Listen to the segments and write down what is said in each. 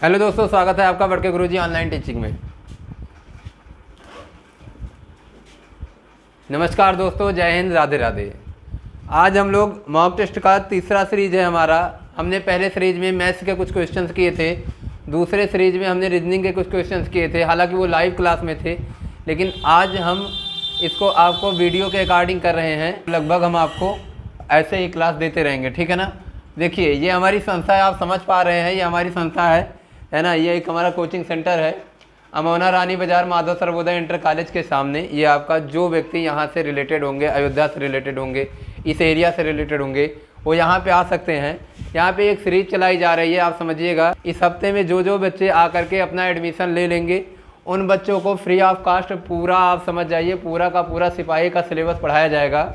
Hello दोस्तों, स्वागत है आपका बड़के गुरुजी ऑनलाइन टीचिंग में। नमस्कार दोस्तों, जय हिंद, राधे राधे। आज हम लोग मॉक टेस्ट का तीसरा सीरीज है हमारा। हमने पहले सीरीज में मैथ्स के कुछ क्वेश्चंस किए थे, दूसरे सीरीज में हमने रीजनिंग के कुछ क्वेश्चंस किए थे, हालांकि वो लाइव क्लास में थे, लेकिन आज हम इसको आपको वीडियो के अकॉर्डिंग कर रहे हैं। लगभग हम आपको ऐसे ही क्लास देते रहेंगे, ठीक है ना। देखिए, ये हमारी संस्था है, आप समझ पा रहे हैं, ये हमारी संस्था है ना। ये एक हमारा कोचिंग सेंटर है अमोना रानी बाज़ार माधव सर्वोदय इंटर कॉलेज के सामने। ये आपका जो व्यक्ति यहाँ से रिलेटेड होंगे, अयोध्या से रिलेटेड होंगे, इस एरिया से रिलेटेड होंगे, वो यहाँ पे आ सकते हैं। यहाँ पे एक सीरीज चलाई जा रही है, आप समझिएगा। इस हफ्ते में जो बच्चे आकर के अपना एडमिशन ले लेंगे, उन बच्चों को फ्री ऑफ कास्ट पूरा, आप समझ जाइए, पूरा का पूरा सिपाही का सिलेबस पढ़ाया जाएगा।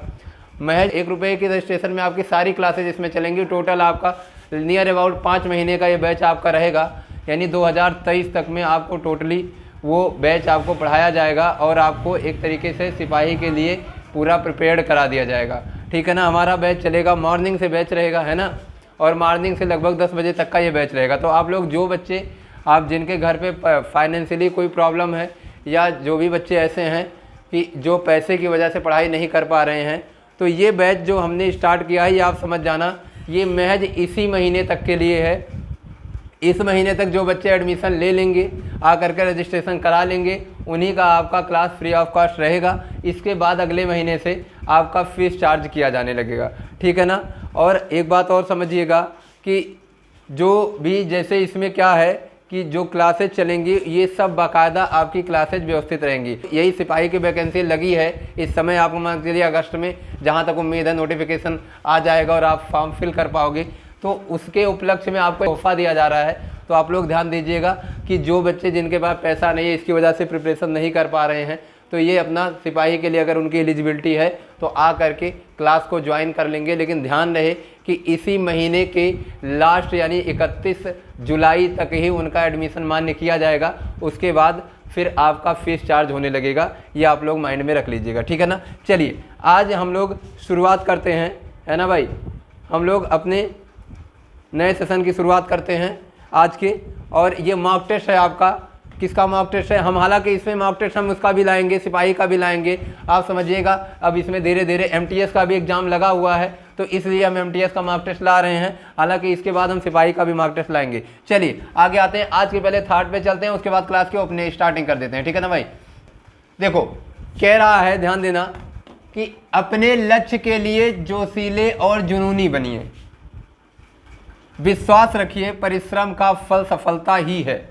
महज 1 रुपये की रजिस्ट्रेशन में आपकी सारी क्लासेज इसमें चलेंगी। टोटल आपका नियर अबाउट 5 महीने का ये बैच आपका रहेगा, यानी 2023 तक में आपको टोटली वो बैच आपको पढ़ाया जाएगा और आपको एक तरीके से सिपाही के लिए पूरा प्रिपेयर्ड करा दिया जाएगा, ठीक है ना। हमारा बैच चलेगा, मॉर्निंग से बैच रहेगा, है ना, और मॉर्निंग से लगभग 10 बजे तक का ये बैच रहेगा। तो आप लोग जो बच्चे, आप जिनके घर पे फाइनेंशियली कोई प्रॉब्लम है, या जो भी बच्चे ऐसे हैं कि जो पैसे की वजह से पढ़ाई नहीं कर पा रहे हैं, तो ये बैच जो हमने स्टार्ट किया है, ये आप समझ जाना, ये महज इसी महीने तक के लिए है। इस महीने तक जो बच्चे एडमिशन ले लेंगे, आकर के रजिस्ट्रेशन करा लेंगे, उन्हीं का आपका क्लास फ्री ऑफ कॉस्ट रहेगा। इसके बाद अगले महीने से आपका फीस चार्ज किया जाने लगेगा, ठीक है ना। और एक बात और समझिएगा कि जो भी, जैसे इसमें क्या है कि जो क्लासेज चलेंगी, ये सब बाकायदा आपकी क्लासेज व्यवस्थित रहेंगी। यही सिपाही की वैकेंसी लगी है इस समय, आपको मान लीजिए अगस्त में, जहाँ तक उम्मीद है नोटिफिकेशन आ जाएगा और आप फॉर्म फिल कर पाओगे, तो उसके उपलक्ष्य में आपको तोहफा दिया जा रहा है। तो आप लोग ध्यान दीजिएगा कि जो बच्चे जिनके पास पैसा नहीं है, इसकी वजह से प्रिपरेशन नहीं कर पा रहे हैं, तो ये अपना सिपाही के लिए अगर उनकी एलिजिबिलिटी है तो आ करके क्लास को ज्वाइन कर लेंगे। लेकिन ध्यान रहे कि इसी महीने के लास्ट यानी 31 जुलाई तक ही उनका एडमिशन मान्य किया जाएगा। उसके बाद फिर आपका फीस चार्ज होने लगेगा, ये आप लोग माइंड में रख लीजिएगा, ठीक है ना। चलिए, आज हम लोग शुरुआत करते हैं, है ना भाई। हम लोग अपने नए सेशन की शुरुआत करते हैं आज के, और ये मॉक टेस्ट है आपका। किसका मॉक टेस्ट है? हम, हालांकि इसमें मॉक टेस्ट हम उसका भी लाएंगे, सिपाही का भी लाएंगे, आप समझिएगा। अब इसमें धीरे धीरे MTS का भी एग्जाम लगा हुआ है, तो इसलिए हम MTS का मॉक टेस्ट ला रहे हैं। हालांकि इसके बाद हम सिपाही का भी मॉक टेस्ट लाएंगे। चलिए आगे आते हैं, आज के पहले थर्ड पे चलते हैं, उसके बाद क्लास के अपने स्टार्टिंग कर देते हैं, ठीक है ना भाई। देखो, कह रहा है, ध्यान देना, कि अपने लक्ष्य के लिए जोशीले और जुनूनी बनिए, विश्वास रखिए परिश्रम का फल सफलता ही है।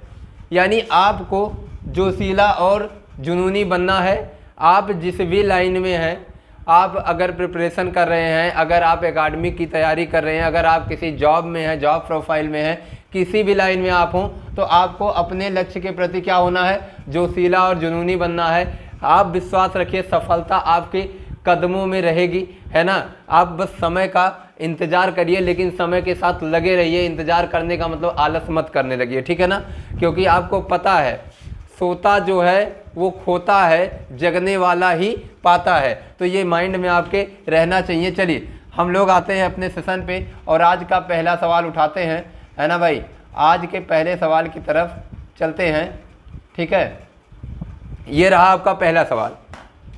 यानी आपको जोशीला और जुनूनी बनना है। आप जिस भी लाइन में हैं, आप अगर प्रिपरेशन कर रहे हैं, अगर आप एकेडमिक की तैयारी कर रहे हैं, अगर आप किसी जॉब में हैं, जॉब प्रोफाइल में हैं, किसी भी लाइन में आप हों, तो आपको अपने लक्ष्य के प्रति क्या होना है? जोशीला और जुनूनी बनना है। आप विश्वास रखिए, सफलता आपके कदमों में रहेगी, है ना। आप बस समय का इंतज़ार करिए, लेकिन समय के साथ लगे रहिए। इंतज़ार करने का मतलब आलस मत करने लगिए, ठीक है ना। क्योंकि आपको पता है, सोता जो है वो खोता है, जगने वाला ही पाता है। तो ये माइंड में आपके रहना चाहिए। चलिए हम लोग आते हैं अपने सेशन पे, और आज का पहला सवाल उठाते हैं, है ना भाई। आज के पहले सवाल की तरफ चलते हैं, ठीक है। ये रहा आपका पहला सवाल,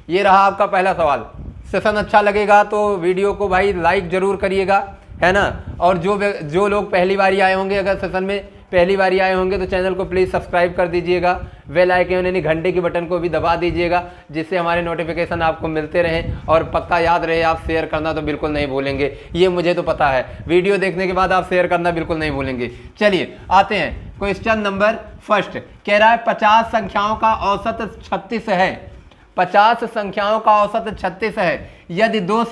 ये रहा आपका पहला सवाल। सेशन अच्छा लगेगा तो वीडियो को भाई लाइक ज़रूर करिएगा, है ना। और जो लोग पहली बारी आए होंगे, अगर सेशन में पहली बारी आए होंगे, तो चैनल को प्लीज़ सब्सक्राइब कर दीजिएगा। बेल आइकन यानी घंटे की बटन को भी दबा दीजिएगा, जिससे हमारे नोटिफिकेशन आपको मिलते रहें। और पक्का याद रहे, आप शेयर करना तो बिल्कुल नहीं भूलेंगे, ये मुझे तो पता है। वीडियो देखने के बाद आप शेयर करना बिल्कुल नहीं भूलेंगे। चलिए आते हैं क्वेश्चन नंबर फर्स्ट। कह रहा है 50 संख्याओं का औसत 36 है। 50 संख्याओं का औसत 36 है। यदि दो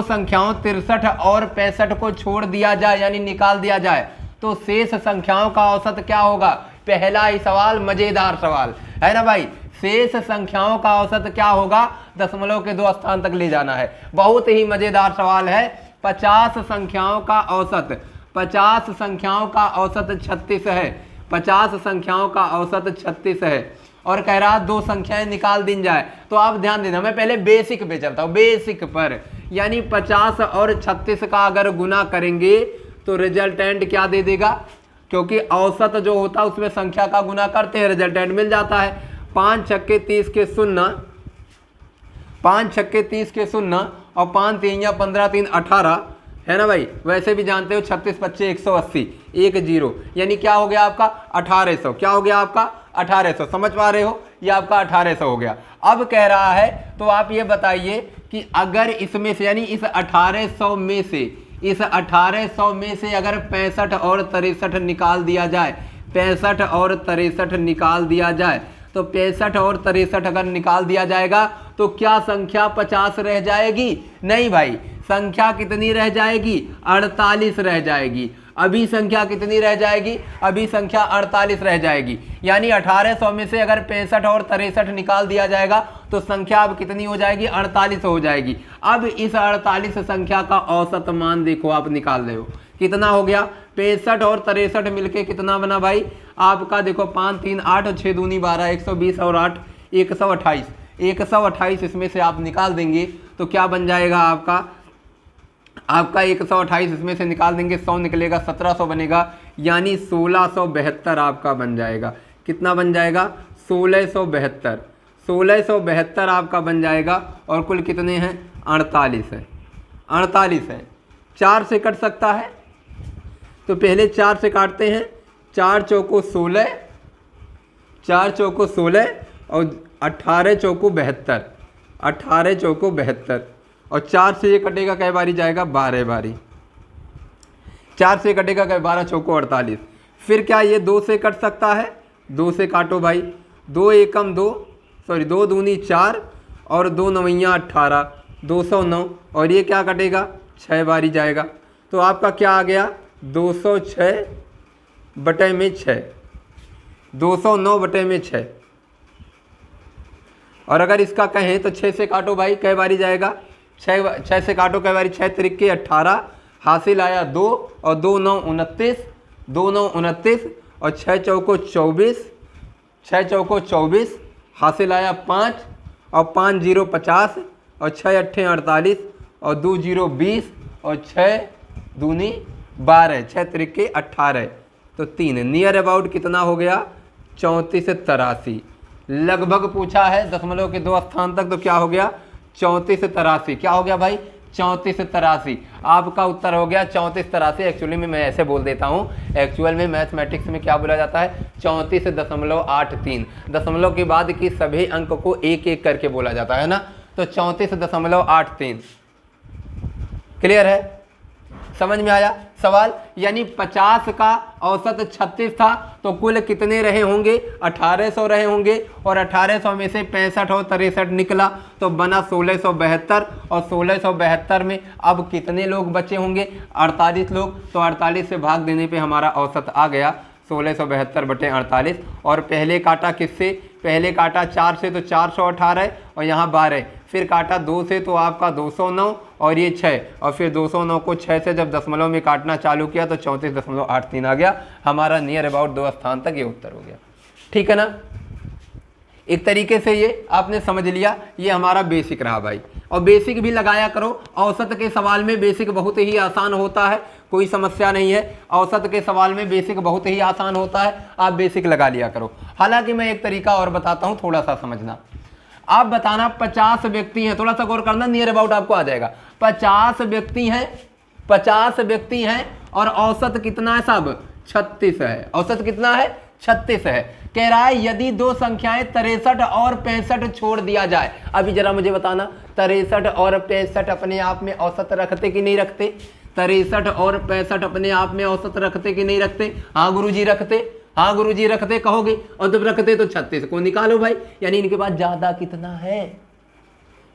संख्याओं 63 और 65 को छोड़ दिया जाए, यानी निकाल दिया जाए, तो शेष संख्याओं का औसत क्या होगा? पहला ही सवाल मजेदार सवाल है ना भाई। शेष संख्याओं का औसत क्या होगा? दशमलव के 2 स्थान तक ले जाना है। बहुत ही मजेदार सवाल है। 50 संख्याओं का औसत, 50 संख्याओं का औसत 36 है। 50 संख्याओं का औसत 36 है, और कह रहा 2 संख्याएं निकाल दी जाए। तो आप ध्यान देना, मैं पहले बेसिक पे चलता हूं, बेसिक पर। यानी 50 और 36 का अगर गुना करेंगे तो रिजल्टेंट क्या दे देगा? क्योंकि औसत जो होता है उसमें संख्या का गुना करते हैं, रिजल्टेंट मिल जाता है। 5 छक्के 30 के 0, 5 छक्के 30 के 0 और 5 3 15 3 18 है ना भाई। वैसे भी जानते हो 36 25 180 1 0, यानी क्या हो गया आपका 1800। क्या हो गया आपका 1800, समझ पा रहे हो, ये आपका 1800 हो गया। अब कह रहा है तो आप ये बताइए कि अगर इसमें से यानी इस 1800 में से, इस 1800 में से अगर 65 और 63 निकाल दिया जाए, 65 और 63 निकाल दिया जाए, तो 65 और 63 अगर निकाल दिया जाएगा तो क्या संख्या 50 रह जाएगी? नहीं भाई, संख्या कितनी रह जाएगी? 48 रह जाएगी। अभी संख्या कितनी रह जाएगी? अभी संख्या 48 रह जाएगी। यानी 1800 में से अगर 65 और 63 निकाल दिया जाएगा तो संख्या अब कितनी हो जाएगी? 48 हो जाएगी। अब इस 48 संख्या का औसत मान देखो, आप निकाल रहे हो कितना हो गया? 65 और 63 मिलके कितना बना भाई आपका? देखो 5 3 8 और 6 दूनी 12, 120 और 8 128, 128 इसमें से आप निकाल देंगे तो क्या बन जाएगा आपका? आपका 128 इसमें से निकाल देंगे, 100 निकलेगा, 1700 बनेगा, यानी 1672 आपका बन जाएगा। कितना बन जाएगा? 1672, 1672 आपका बन जाएगा। और कुल कितने हैं? 48 है, 48 है। 4 से कट सकता है तो पहले 4 से काटते हैं। 4 चौको 16, 4 चौको 16 और 18 चौको 72, 18 चौको 72 और 4 से ये कटेगा कई बारी जाएगा? 12 बारी। 4 से कटेगा कई? 12 चौको 48। फिर क्या ये 2 से कट सकता है? 2 से काटो भाई, 2 एकम 2, सॉरी 2 दूनी 4 और 2 नवैया 18, 209 और ये क्या कटेगा? 6 बारी जाएगा। तो आपका क्या आ गया? 206 बटे में 6, 209 बटे में 6। और अगर इसका कहें तो 6 से काटो भाई, कई बारी जाएगा? 6 से काटो कई बारी? 6 त्रिके 18, हासिल आया 2 और 2 9 29, 2 9 29 और 6 चौको 24, 6 चौको 24, हासिल आया 5 और 5 0 50 और 6 अट्ठे 48 और 2 0 20 और 6 दूनी 12, 6 त्रिके 18 तो 3, नियर अबाउट कितना हो गया? 34 से 83। लगभग पूछा है दशमलव के 2 स्थान तक, तो क्या हो गया? 34 से 83। क्या हो गया भाई? 34 से 83। आपका उत्तर हो गया 34 83। एक्चुअली में मैं ऐसे बोल देता हूँ, एक्चुअल में मैथमेटिक्स में क्या बोला जाता है? 34.83। दशमलव के बाद की सभी अंक को एक एक करके बोला जाता है ना, तो 34.83। क्लियर है? समझ में आया सवाल? यानी 50 का औसत 36 था तो कुल कितने रहे होंगे? 1800 रहे होंगे और 1800 में से 65 और 63 निकला तो बना 1672 और 1672 में अब कितने लोग बचे होंगे? 48 लोग। तो 48 से भाग देने पे हमारा औसत आ गया 1672 बटे 48। और पहले काटा किससे? पहले काटा 4 से तो 418 और यहाँ 12, फिर काटा 2 से तो आपका 209 और ये 6 और फिर 209 को 6 से जब दशमलव में काटना चालू किया तो 34.83 आ गया। हमारा नियर अबाउट 2 स्थान तक ये उत्तर हो गया। ठीक है ना? एक तरीके से ये आपने समझ लिया, ये हमारा बेसिक रहा भाई। और बेसिक भी लगाया करो, औसत के सवाल में बेसिक बहुत ही आसान होता है, कोई समस्या नहीं है। औसत के सवाल में बेसिक बहुत ही आसान होता है, आप बेसिक लगा लिया करो। हालांकि मैं एक तरीका और बताता हूं, थोड़ा सा समझना। आप बताना 50 व्यक्ति हैं, थोड़ा सा गौर करना, नियर अबाउट आपको आ जाएगा। 50 व्यक्ति हैं, 50 व्यक्ति हैं और औसत कितना है साहब? 36 है। औसत कितना है? 36 है। कह रहा है यदि दो संख्याएं 63 और 65 छोड़ दिया जाए। अभी जरा मुझे बताना, 63 और 65 अपने आप में औसत रखते कि नहीं रखते? 63 और 65 अपने आप में औसत रखते कि नहीं रखते? हाँ गुरुजी रखते, हाँ गुरुजी रखते कहोगे। और जब रखते तो 36 को निकालो भाई, यानी इनके पास ज्यादा कितना है?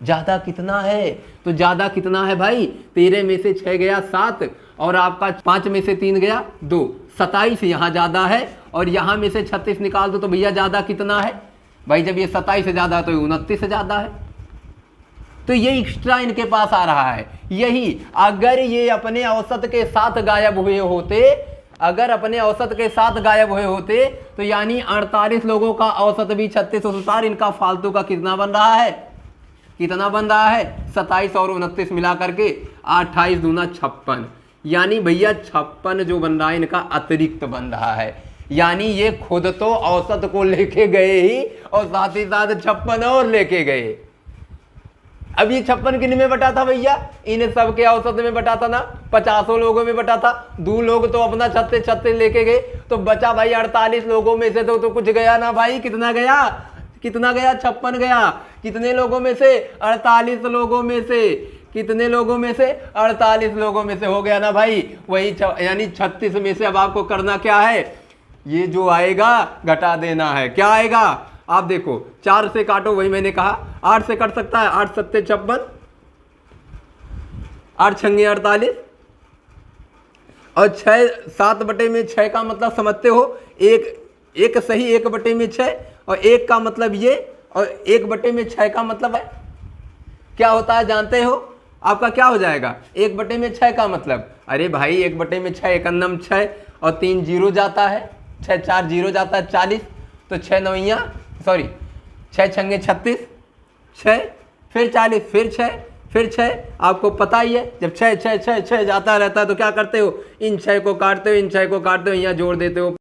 ज्यादा कितना है? तो ज्यादा कितना है भाई? 13 में से 6 गया 7 और आपका 5 में से 3 गया 2, 27 यहाँ ज्यादा है और यहाँ में से 36 निकाल दो तो भैया ज्यादा कितना है भाई? जब ये 27 से ज्यादा है तो 29 से ज्यादा है, तो ये एक्स्ट्रा इनके पास आ रहा है। यही अगर ये अपने औसत के साथ गायब हुए होते, अगर अपने औसत के साथ गायब हुए होते तो यानी 48 लोगों का औसत भी 36 अनुसार इनका फालतू का कितना बन रहा है? कितना बन रहा है? 27 और 29 मिला करके 28 दूना 56, यानी भैया 56 जो बन रहा है इनका अतिरिक्त बन रहा है, यानी ये खुद तो औसत को लेके गए ही और साथ ही साथ 56 और लेके गए। अब ये 56 किन में बटा था भैया, इन सबके औसत में बटा था ना, 50 लोगों में बटा था। 2 लोग तो अपना 36 लेके गए, तो बचा भाई 48 लोगों में से तो कुछ गया ना भाई। कितना गया, कितना गया, 56 गया। कितने लोगों में से, 48 लोगों में से। कितने लोगों में से, 48 लोगों में से हो गया ना भाई। वही यानी 36 में से अब आपको करना क्या है, ये जो आएगा घटा देना है। क्या आएगा, आप देखो 4 से काटो, वही मैंने कहा। 8 से कट सकता है, 8 सत्ते 56, 8 छंगे 48, और 6 7 बटे में 6 का मतलब समझते हो, एक सही 1 बटे में 6, और 1 का मतलब ये, और 1 बटे में 6 का मतलब है क्या होता है जानते हो, आपका क्या हो जाएगा 1 बटे में 6 का मतलब। अरे भाई 1 बटे में 6 एक अन्नम 6 और 3 जीरो जाता है, 6 4 जीरो जाता है 40, तो 6 नौइयाँ 6 छंगे 36, 6 फिर 40 फिर 6 फिर 6। आपको पता ही है जब 6 6 6 6 जाता रहता है तो क्या करते हो, इन 6 को काटते हो, इन 6 को काटते हो, यहाँ जोड़ देते हो।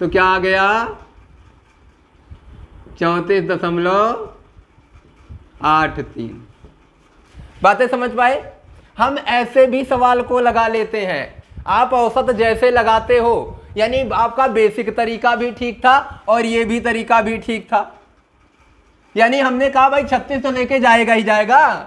तो क्या आ गया, 34.83। बातें समझ पाए। हम ऐसे भी सवाल को लगा लेते हैं, आप औसत जैसे लगाते हो, यानी आपका बेसिक तरीका भी ठीक था और ये भी तरीका भी ठीक था। यानी हमने कहा भाई 36 तो लेके जाएगा ही जाएगा,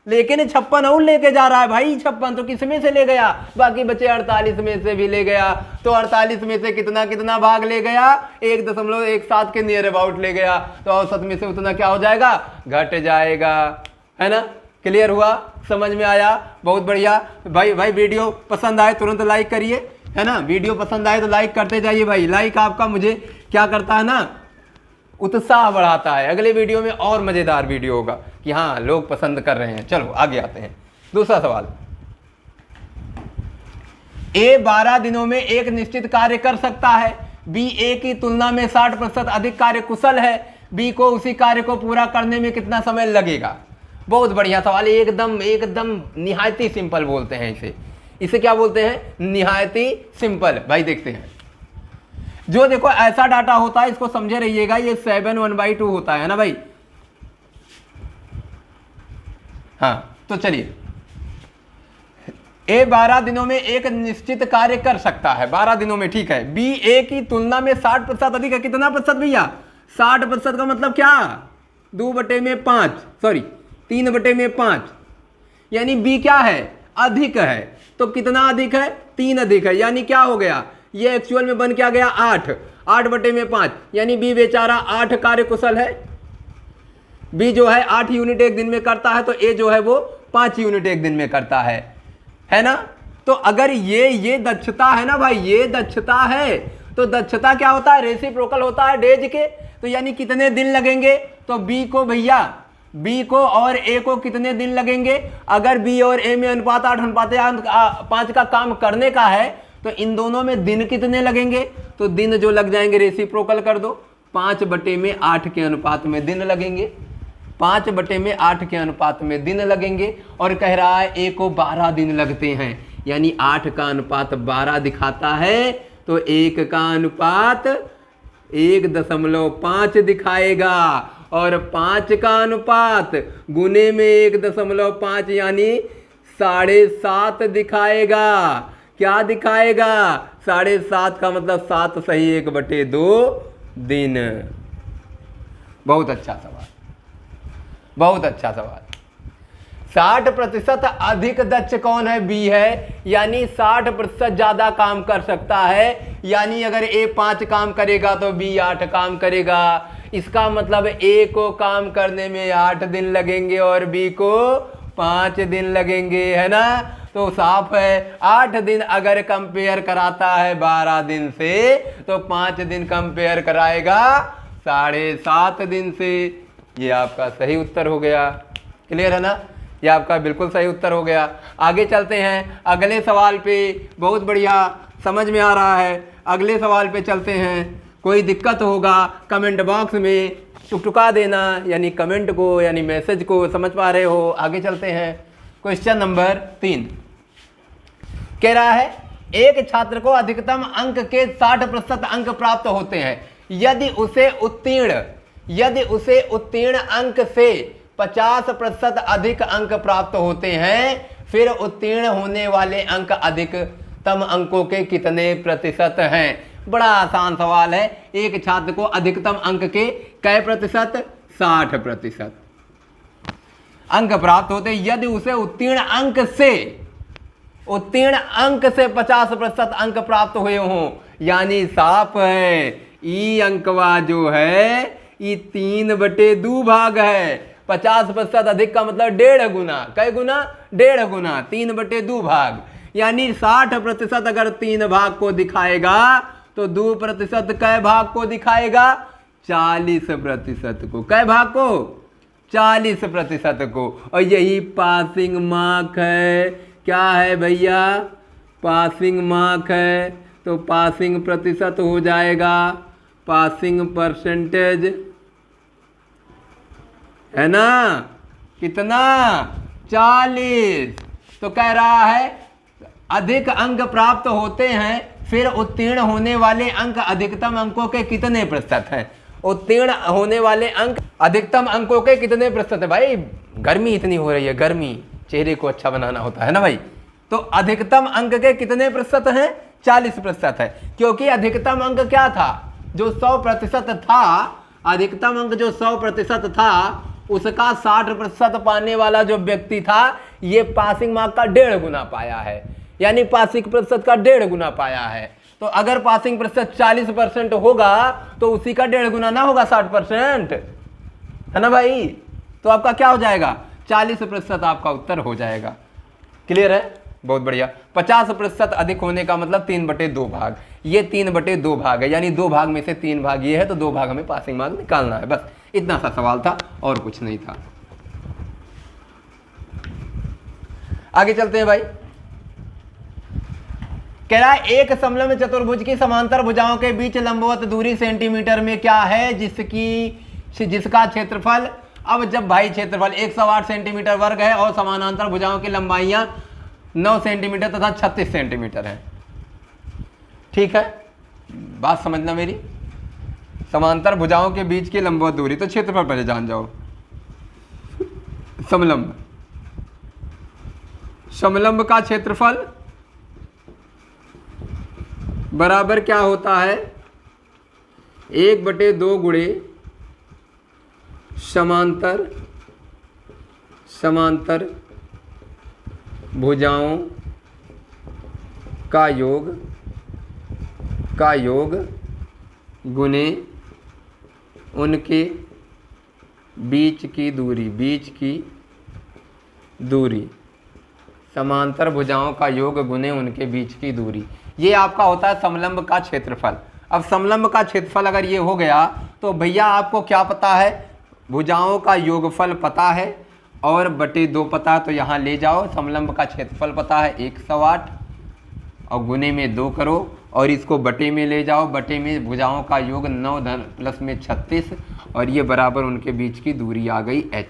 लेकिन 56 और लेके जा रहा है भाई। 56 तो किस में से ले गया, बाकी बचे 48 में से भी ले गया। तो 48 में से कितना कितना भाग ले गया, 1.17 के नियर अबाउट ले गया। तो औसत में से उतना क्या हो जाएगा, घट जाएगा, है ना। क्लियर हुआ, समझ में आया, बहुत बढ़िया। भाई वीडियो पसंद आए तुरंत लाइक करिए, है ना। वीडियो पसंद आए तो लाइक करते जाइए भाई। लाइक आपका मुझे क्या करता है ना, उत्साह बढ़ाता है। अगले वीडियो में और मजेदार वीडियो होगा कि हाँ लोग पसंद कर रहे हैं। चलो आगे आते हैं। दूसरा सवाल, ए 12 दिनों में एक निश्चित कार्य कर सकता है, बी ए की तुलना में 60% अधिक कार्य कुशल है, बी को उसी कार्य को पूरा करने में कितना समय लगेगा। बहुत बढ़िया सवाल, एकदम निहायती सिंपल बोलते हैं इसे क्या बोलते हैं, निहायती सिंपल। भाई देखते हैं, जो देखो ऐसा डाटा होता है इसको समझे रहिएगा, ये 7 1/2 होता है ना भाई। हाँ तो चलिए, ए 12 दिनों में एक निश्चित कार्य कर सकता है, 12 दिनों में, ठीक है। बी ए की तुलना में 60% अधिक है। कितना प्रतिशत भैया, 60% का मतलब क्या, 3/5, यानी बी क्या है, अधिक है। तो कितना अधिक है, 3 अधिक है, यानी क्या हो गया, ये एक्चुअल में बन क्या गया 8/5, यानी बी बेचारा 8 कार्य कुशल है। बी जो है 8 यूनिट एक दिन में करता है, तो ए जो है वो 5 यूनिट एक दिन में करता है ना। तो अगर ये दक्षता है ना भाई, ये दक्षता है, तो दक्षता क्या होता है, रेसिप्रोकल होता है डेज के। तो यानी कितने दिन लगेंगे, तो बी को भैया, बी को और ए को कितने दिन लगेंगे। अगर बी और ए में अनुपात 8:5 का काम करने का है, तो इन दोनों में दिन कितने लगेंगे, तो दिन जो लग जाएंगे रेसिप्रोकल कर दो, 5/8 के अनुपात में दिन लगेंगे, 5/8 के अनुपात में दिन लगेंगे। और कह रहा है ए को 12 दिन लगते हैं, यानी 8 का अनुपात 12 दिखाता है, तो 1 का अनुपात 1.5 दिखाएगा, और 5 का अनुपात गुने में 1.5 यानी 7.5 दिखाएगा। क्या दिखाएगा, 7.5 का मतलब 7 सही 1/2 दिन। बहुत अच्छा सवाल, बहुत अच्छा सवाल। 60% अधिक दक्ष कौन है, बी है, यानी 60% ज्यादा काम कर सकता है। यानी अगर ए 5 काम करेगा तो बी 8 काम करेगा। इसका मतलब ए को काम करने में 8 दिन लगेंगे और बी को 5 दिन लगेंगे, है ना। तो साफ है, 8 दिन अगर कंपेयर कराता है 12 दिन से, तो 5 दिन कंपेयर कराएगा 7.5 दिन से। ये आपका सही उत्तर हो गया। क्लियर है ना, ये आपका बिल्कुल सही उत्तर हो गया। आगे चलते हैं अगले सवाल पे। बहुत बढ़िया, समझ में आ रहा है। अगले सवाल पे चलते हैं। कोई दिक्कत होगा कमेंट बॉक्स में टुकटुका देना, यानी कमेंट को यानी मैसेज को। समझ पा रहे हो? आगे चलते हैं। क्वेश्चन नंबर 3 कह रहा है एक छात्र को अधिकतम अंक के 60% अंक प्राप्त होते हैं यदि उसे उत्तीर्ण अंक से 50% अधिक अंक प्राप्त होते हैं, फिर उत्तीर्ण होने वाले अंक अधिकतम अंकों के कितने प्रतिशत हैं? बड़ा आसान सवाल है। एक छात्र को अधिकतम अंक के कै प्रतिशत? 60% अंक प्राप्त होते हैं यदि उसे उत्तीर्ण अंक से 50% अंक प्राप्त हुए हों, यानी साफ है ई अंकवा जो है ये 3/2 भाग है। 50% अधिक का मतलब 1.5 गुना। कै गुना? 1.5 गुना। 3/2 भाग, यानी 60% अगर 3 भाग को दिखाएगा तो 2% कै भाग को दिखाएगा? 40% को। कै भाग को? 40% को। और यही पासिंग मार्क है। क्या है भैया? पासिंग मार्क है। तो पासिंग प्रतिशत हो जाएगा, पासिंग परसेंटेज, है ना? कितना? 40। तो कह रहा है अधिक अंक प्राप्त होते हैं, फिर उत्तीर्ण होने वाले अंक अधिकतम अंकों के कितने प्रतिशत हैं? उत्तीर्ण होने वाले अंक अधिकतम अंकों के कितने प्रतिशत है? भाई गर्मी इतनी हो रही है, गर्मी, चेहरे को अच्छा बनाना होता है ना भाई। तो अधिकतम अंक के कितने प्रतिशत हैं? 40% है, क्योंकि अधिकतम अंक क्या था? जो 100% था, अधिकतम अंक जो 100% था उसका 60% पाने वाला जो व्यक्ति था ये पासिंग मार्क का 1.5 गुना पाया है, यानी पासिंग प्रतिशत का 1.5 गुना पाया है। तो अगर पासिंग प्रतिशत 40% होगा तो उसी का 1.5 गुना ना होगा 60%, है ना भाई? तो आपका क्या हो जाएगा? 40% आपका उत्तर हो जाएगा। क्लियर है? बहुत बढ़िया। 50% अधिक होने का मतलब 3/2 भाग। ये 3/2 भाग है, यानी 2 भाग में से 3 भाग ये है, तो 2 भाग हमें पासिंग मार्क निकालना है। बस इतना सा सवाल था और कुछ नहीं था। आगे चलते हैं भाई। कह रहा है एक समलंब चतुर्भुज की समांतर भुजाओं के बीच लंबवत दूरी सेंटीमीटर में क्या है जिसका क्षेत्रफल। अब जब भाई क्षेत्रफल 108 सेंटीमीटर वर्ग है और समानांतर भुजाओं की लंबाइयां 9 सेंटीमीटर तथा 36 सेंटीमीटर है। ठीक है, बात समझना मेरी। समांतर भुजाओं के बीच की लंबवत दूरी, तो क्षेत्रफल पहले जान जाओ। समलंब का क्षेत्रफल बराबर क्या होता है? 1/2 गुणे समांतर भुजाओं का योग गुणे उनके बीच की दूरी। समांतर भुजाओं का योग गुणे उनके बीच की दूरी, ये आपका होता है समलंब का क्षेत्रफल। अब समलंब का क्षेत्रफल अगर ये हो गया तो भैया आपको क्या पता है? भुजाओं का योगफल पता है और बटे 2 पता है, तो यहाँ ले जाओ। समलंब का क्षेत्रफल पता है 108 और गुने में 2 करो और इसको बटे में ले जाओ। बटे में भुजाओं का योग 9 प्लस में 36 और ये बराबर उनके बीच की दूरी आ गई h,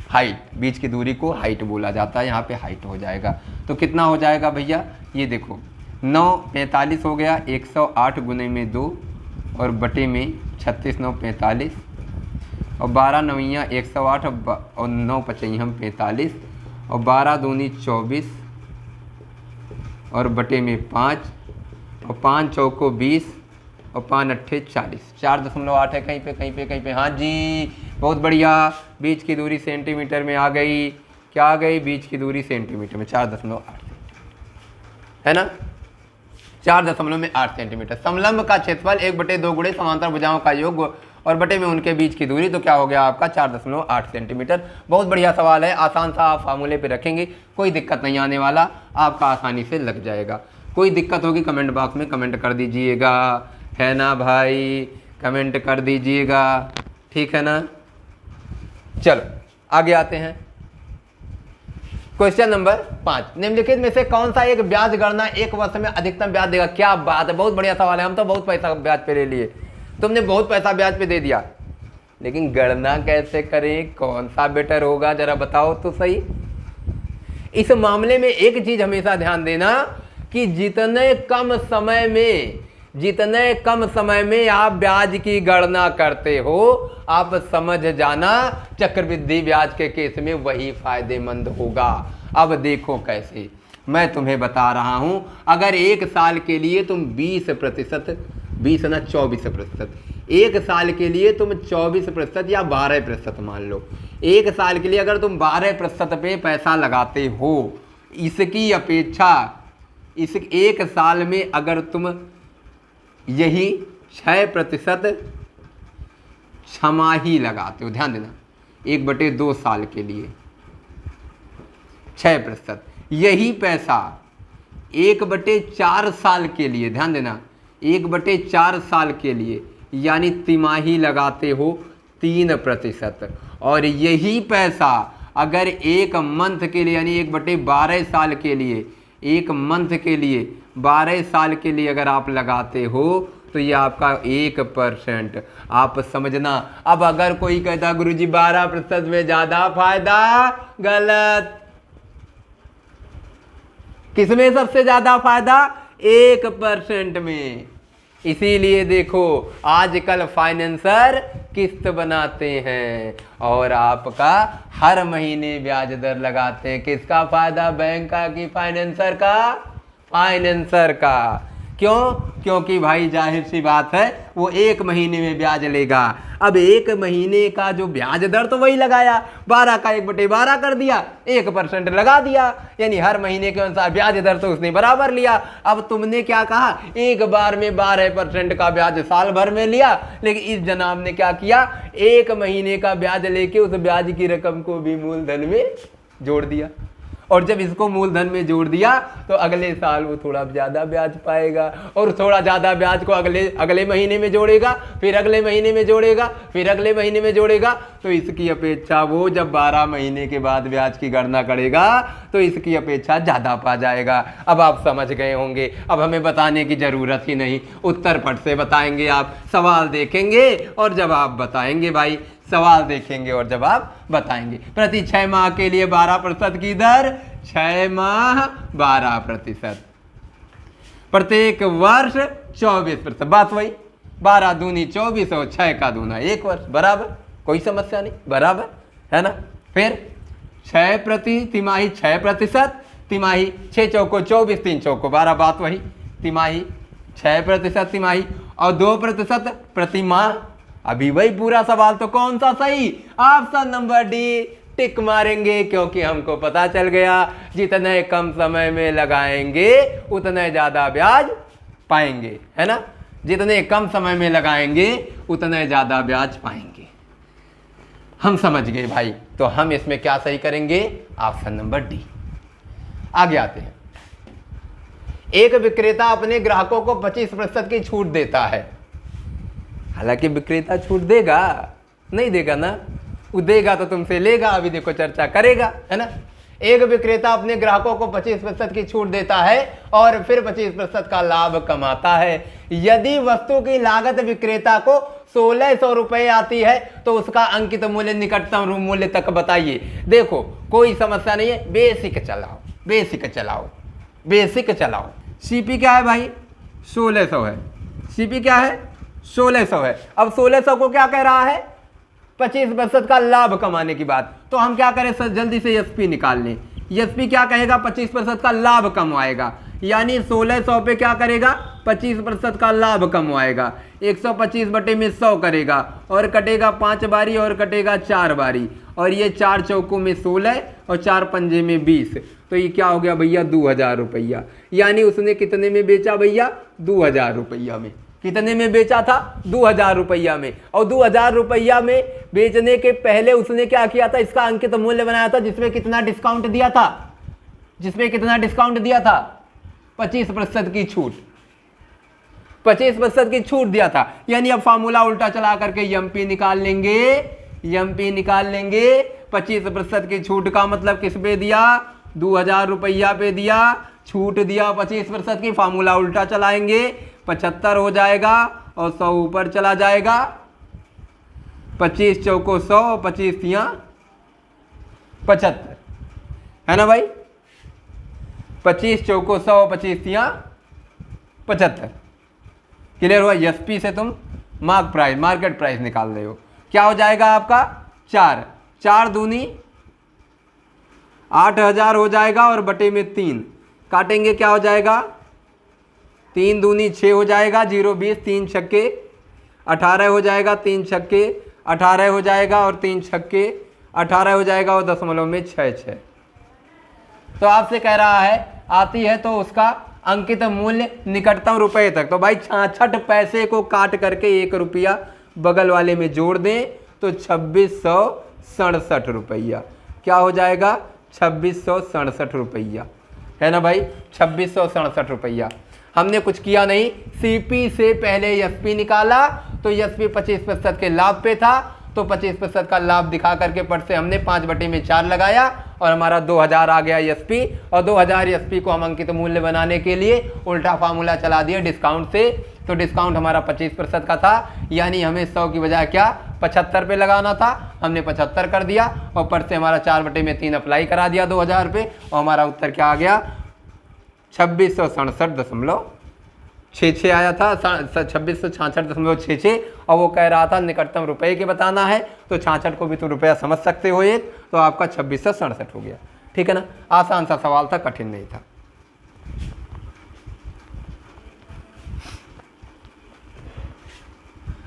हाइट। बीच की दूरी को हाइट बोला जाता है, यहाँ पे हाइट हो जाएगा। तो कितना हो जाएगा भैया? ये देखो 9 45 हो गया, 108 गुने में 2 और बटे में 36 9 45 और 12 9 108 और 9 5 45 और 12 दूनी 24 और बटे में 5 और 5 चौको 20 और 5 अट्ठे 40। 4.8 है कहीं पे। हाँ जी, बहुत बढ़िया। बीच की दूरी सेंटीमीटर में आ गई। क्या आ गई? बीच की दूरी सेंटीमीटर में 4.8 है ना, 4.8 सेंटीमीटर। समलंब का क्षेत्रफल 1/2 गुणे समांतर भुजाओं का योग और बटे में उनके बीच की दूरी, तो क्या हो गया आपका? 4.8 सेंटीमीटर। बहुत बढ़िया सवाल है, आसान सा। आप फार्मूले पे रखेंगे, कोई दिक्कत नहीं आने वाला, आपका आसानी से लग जाएगा। कोई दिक्कत होगी कमेंट बॉक्स में कमेंट कर दीजिएगा, है ना भाई? कमेंट कर दीजिएगा, ठीक है ना? चलो आगे आते हैं। क्वेश्चन नंबर 5, निम्नलिखित में से कौन सा एक ब्याज गणना एक वर्ष में अधिकतम ब्याज देगा? क्या बात है, बहुत बढ़िया सवाल है। हम तो बहुत पैसा ब्याज पे ले लिए, तुमने बहुत पैसा ब्याज पे दे दिया, लेकिन गणना कैसे करें, कौन सा बेटर होगा, जरा बताओ तो सही। इस मामले में एक चीज हमेशा ध्यान देना कि जितने कम समय में आप ब्याज की गणना करते हो, आप समझ जाना चक्रवृद्धि ब्याज के केस में वही फायदेमंद होगा। अब देखो कैसे, मैं तुम्हें बता रहा हूं, अगर एक साल के लिए तुम 20%, 24%, एक साल के लिए तुम 24% या 12% मान लो, एक साल के लिए अगर तुम 12% पे पैसा लगाते हो, इसकी अपेक्षा इस एक साल में अगर तुम यही 6% छमाही लगाते हो, ध्यान देना, 1/2 साल के लिए 6%, यही पैसा 1/4 साल के लिए, ध्यान देना, 1/4 साल के लिए यानी तिमाही लगाते हो 3%, और यही पैसा अगर एक मंथ के लिए यानी 1/12 साल के लिए, एक मंथ के लिए 12 साल के लिए अगर आप लगाते हो तो ये आपका 1%। आप समझना। अब अगर कोई कहता गुरुजी 12% में ज्यादा फायदा, गलत। किसमें सबसे ज्यादा फायदा? 1% में। इसीलिए देखो आजकल फाइनेंसर किस्त बनाते हैं और आपका हर महीने ब्याज दर लगाते हैं। किसका फायदा? बैंक का कि फाइनेंसर का? फाइनेंसर का। क्यों? क्योंकि भाई जाहिर सी बात है वो एक महीने में ब्याज लेगा। अब एक महीने का जो ब्याज दर तो वही लगाया, 12 का 1/12 कर दिया, 1% लगा दिया, यानी हर महीने के अनुसार ब्याज दर तो उसने बराबर लिया। अब तुमने क्या कहा, एक बार में 12% का ब्याज साल भर में लिया, लेकिन इस जनाब ने क्या किया, एक महीने का ब्याज लेके उस ब्याज की रकम को भी मूलधन में जोड़ दिया, और जब इसको मूलधन में जोड़ दिया तो अगले साल वो थोड़ा ज्यादा ब्याज पाएगा, और थोड़ा ज्यादा ब्याज को अगले महीने में जोड़ेगा, फिर अगले महीने में जोड़ेगा, फिर अगले महीने में जोड़ेगा। तो इसकी अपेक्षा वो जब 12 महीने के बाद ब्याज की गणना करेगा तो इसकी अपेक्षा ज्यादा पा जाएगा। अब आप समझ गए होंगे, अब हमें बताने की जरूरत ही नहीं, उत्तर पट से बताएंगे। आप सवाल देखेंगे और जवाब बताएंगे। भाई सवाल देखेंगे और जवाब बताएंगे। प्रति 6 माह के लिए 12% की दर, 6 माह 12%, प्रत्येक वर्ष 24%। बात वही, 12 दूनी 24 और 6 का दूना 1 वर्ष, बराबर, कोई समस्या नहीं, बराबर है ना। फिर 6 प्रति तिमाही 6%, तिमाही 6 चौको 24, 3 चौको 12, बात वही, तिमाही 6% तिमाही, और 2% प्रति माह। अभी वही पूरा सवाल। तो कौन सा सही? ऑप्शन नंबर डी, टिक मारेंगे, क्योंकि हमको पता चल गया जितने कम समय में लगाएंगे उतने ज्यादा ब्याज पाएंगे, है ना। जितने कम समय में लगाएंगे उतने ज्यादा ब्याज पाएंगे। हम समझ गए भाई। तो हम इसमें क्या सही करेंगे? Option number D. आगे आते हैं। एक विक्रेता अपने ग्राहकों को 25% की छूट देता है। हालांकि विक्रेता छूट देगा, नहीं देगा ना, वो देगा तो तुमसे लेगा। अभी देखो चर्चा करेगा, है ना। एक विक्रेता अपने ग्राहकों को 25% की छूट देता है और फिर 25% का लाभ कमाता है। यदि वस्तु की लागत विक्रेता को 1600 रुपए आती है तो उसका अंकित मूल्य निकटतम मूल्य तक बताइए। देखो कोई समस्या नहीं है, बेसिक चलाओ, बेसिक चलाओ, बेसिक चलाओ। सीपी क्या है भाई? 1600 है। सीपी क्या है? 1600 है। अब 1600 को क्या कह रहा है? 25% का लाभ कमाने की बात। तो हम क्या करें सर, जल्दी से एसपी निकाल लें। एसपी क्या कहेगा? 25% का लाभ कमाएगा, यानी 1600 पे क्या करेगा? 25% का लाभ कमाएगा। 125 बटे में 100 करेगा और कटेगा 5 बारी और कटेगा 4 बारी, और ये 4 चौकों में 16 और 4 पंजे में 20। तो ये क्या हो गया भैया? 2000 रुपया। यानी उसने कितने में बेचा भैया? 2000 रुपया में। कितने में बेचा था? 2000 रुपया में। और 2000 रुपया में बेचने के पहले उसने क्या किया था? इसका अंकित मूल्य बनाया था, जिसमें कितना डिस्काउंट दिया था? जिसमें कितना डिस्काउंट दिया था? 25% की छूट, 25% की छूट दिया था। यानी अब फार्मूला उल्टा चला करके एमपी निकाल लेंगे, एमपी निकाल लेंगे। 25% की छूट का मतलब किस पे दिया? 2000 रुपया पे दिया, छूट दिया 25% की, फार्मूला उल्टा चलाएंगे, 75 हो जाएगा और 100 ऊपर चला जाएगा। 25 चौको 100, 25 तियां 75, है ना भाई। 25 चौको 100, 25 तियां 75। क्लियर हुआ। एसपी से तुम मार्केट प्राइस निकाल रहे हो। क्या हो जाएगा आपका 4, 4 दूनी 8000 हो जाएगा और बटे में 3 काटेंगे, क्या हो जाएगा 3 दूनी 6 हो जाएगा, 0 20, 3 छक्के 18 हो जाएगा, 3 छक्के 18 हो जाएगा और 3 छक्के 18 हो जाएगा और दशमलव में 6। तो आपसे कह रहा है आती है तो उसका अंकित मूल्य निकटतम रुपए तक। तो भाई 66 पैसे को काट करके 1 रुपया बगल वाले में जोड़ दें तो 2667 रुपया। क्या हो जाएगा 2667 रुपया, है ना भाई। 2667 रुपया। हमने कुछ किया नहीं, सीपी से पहले एसपी निकाला तो एसपी 25% के लाभ पे था, तो 25% का लाभ दिखा करके पर से हमने 5/4 लगाया और हमारा 2000 आ गया एसपी। और 2000 एसपी को हम अंकित मूल्य बनाने के लिए उल्टा फार्मूला चला दिया डिस्काउंट से। तो डिस्काउंट हमारा 25% का था, यानी हमें 100 की बजाय क्या 75 पे लगाना था, हमने 75 कर दिया और पर से हमारा 4/3 अप्लाई करा दिया 2000 पे और हमारा उत्तर क्या आ गया 2667.66 आया था, 2666.66। और वो कह रहा था निकटतम रुपए के बताना है, तो 66 को भी तो रुपया समझ सकते हो एक, तो आपका 2667 हो गया। ठीक है ना, आसान सा सवाल था, कठिन नहीं था।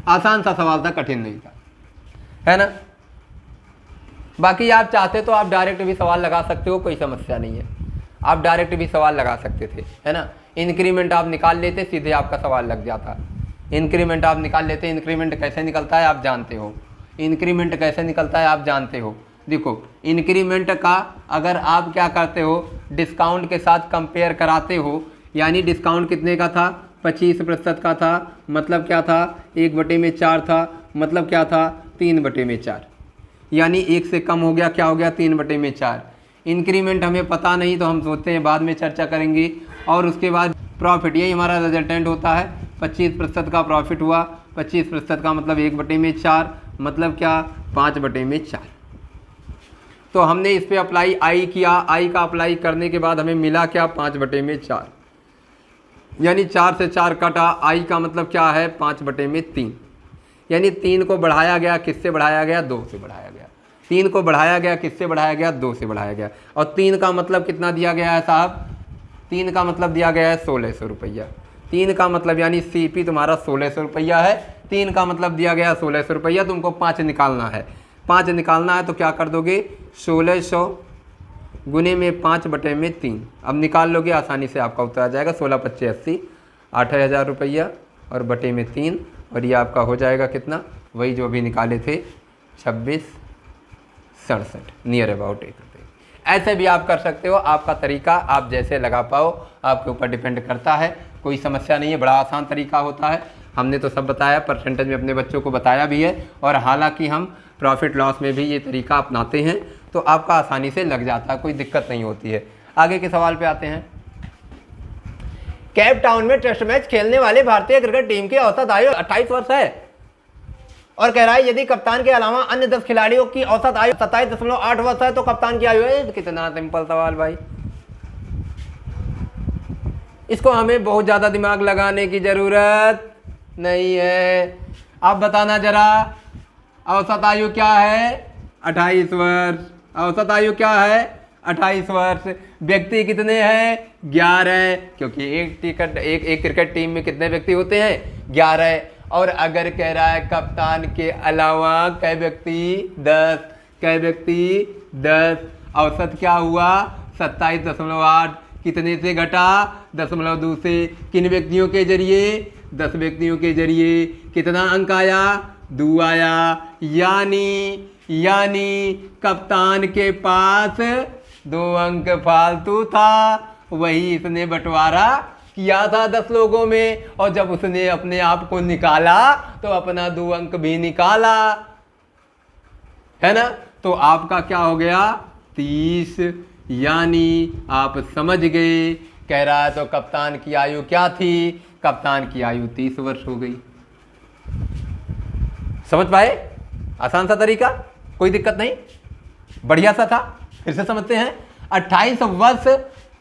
आसान सा सवाल था, कठिन नहीं था, है ना। बाकी आप चाहते तो आप डायरेक्ट भी सवाल लगा सकते हो, कोई समस्या नहीं है। आप डायरेक्ट भी सवाल लगा सकते थे, है ना। इंक्रीमेंट आप निकाल लेते, सीधे आपका सवाल लग जाता। इंक्रीमेंट आप निकाल लेते, इंक्रीमेंट कैसे निकलता है आप जानते हो, इंक्रीमेंट कैसे निकलता है आप जानते हो। देखो इंक्रीमेंट का अगर आप क्या करते हो, डिस्काउंट के साथ कंपेयर कराते हो, यानी डिस्काउंट कितने का था 25% का था, मतलब क्या था 1/4 था, मतलब क्या था 3/4, यानी 1 से कम हो गया, क्या हो गया 3/4। इंक्रीमेंट हमें पता नहीं तो हम सोचते हैं बाद में चर्चा करेंगे। और उसके बाद प्रॉफिट, यही हमारा रिजल्टेंट होता है। 25% का प्रॉफिट हुआ, 25% का मतलब 1/4, मतलब क्या 5/4। तो हमने इस पे अप्लाई आई किया, आई का अप्लाई करने के बाद हमें मिला क्या 5/4, यानी 4 से 4 कटा, आई का मतलब क्या है 5/3, यानी 3 को बढ़ाया गया, किससे बढ़ाया गया 2 से बढ़ाया गया। 3 को बढ़ाया गया, किससे बढ़ाया गया 2 से बढ़ाया गया। और 3 का मतलब कितना दिया गया है साहब, 3 का मतलब दिया गया है 1600 रुपया। 3 का मतलब यानी सीपी तुम्हारा 1600 रुपया है, 3 का मतलब दिया गया 1600 रुपया। तुमको 5 निकालना है, 5 निकालना है तो क्या कर दोगे 1600 गुने में 5/3। अब निकाल लोगे आसानी से आपका उत्तर आ जाएगा 16×5 = 80, 8000 रुपया और बटे में 3, और ये आपका हो जाएगा कितना, वही जो अभी निकाले थे 2667, नियर अबाउट 1 रुपये। ऐसे भी आप कर सकते हो, आपका तरीका आप जैसे लगा पाओ, आपके ऊपर डिपेंड करता है, कोई समस्या नहीं है, बड़ा आसान तरीका होता है। हमने तो सब बताया, परसेंटेज में अपने बच्चों को बताया भी है, और हालांकि हम प्रॉफिट लॉस में भी ये तरीका अपनाते हैं, तो आपका आसानी से लग जाता है, कोई दिक्कत नहीं होती है। आगे के सवाल पे आते हैं। केप टाउन में टेस्ट मैच खेलने वाले भारतीय क्रिकेट टीम की औसत आयु 28 वर्ष है, और कह रहा है यदि कप्तान के अलावा अन्य 10 खिलाड़ियों की औसत आयु 27.8 वर्ष है तो कप्तान की आयु है। कितना सिंपल सवाल भाई, इसको हमें बहुत ज्यादा दिमाग लगाने की जरूरत नहीं है। आप बताना जरा, औसत आयु क्या है 28 वर्ष। औसत आयु क्या है 28 वर्ष। व्यक्ति कितने हैं 11, क्योंकि एक क्रिकेट टीम में कितने व्यक्ति होते हैं 11। और अगर कह रहा है कप्तान के अलावा कै व्यक्ति 10, कै व्यक्ति 10, औसत क्या हुआ 27.8, कितने से घटा 0.2 से, किन व्यक्तियों के जरिए 10 व्यक्तियों के जरिए, कितना अंक आया 2 आया, यानी कप्तान के पास 2 अंक फालतू था, वही इसने बंटवारा किया था 10 लोगों में, और जब उसने अपने आप को निकाला तो अपना 2 अंक भी निकाला, है ना। तो आपका क्या हो गया 30, यानी आप समझ गए, कह रहा है तो कप्तान की आयु क्या थी, कप्तान की आयु 30 वर्ष हो गई। समझ पाए? आसान सा तरीका, कोई दिक्कत नहीं, बढ़िया सा था। फिर से समझते हैं। 28 वर्ष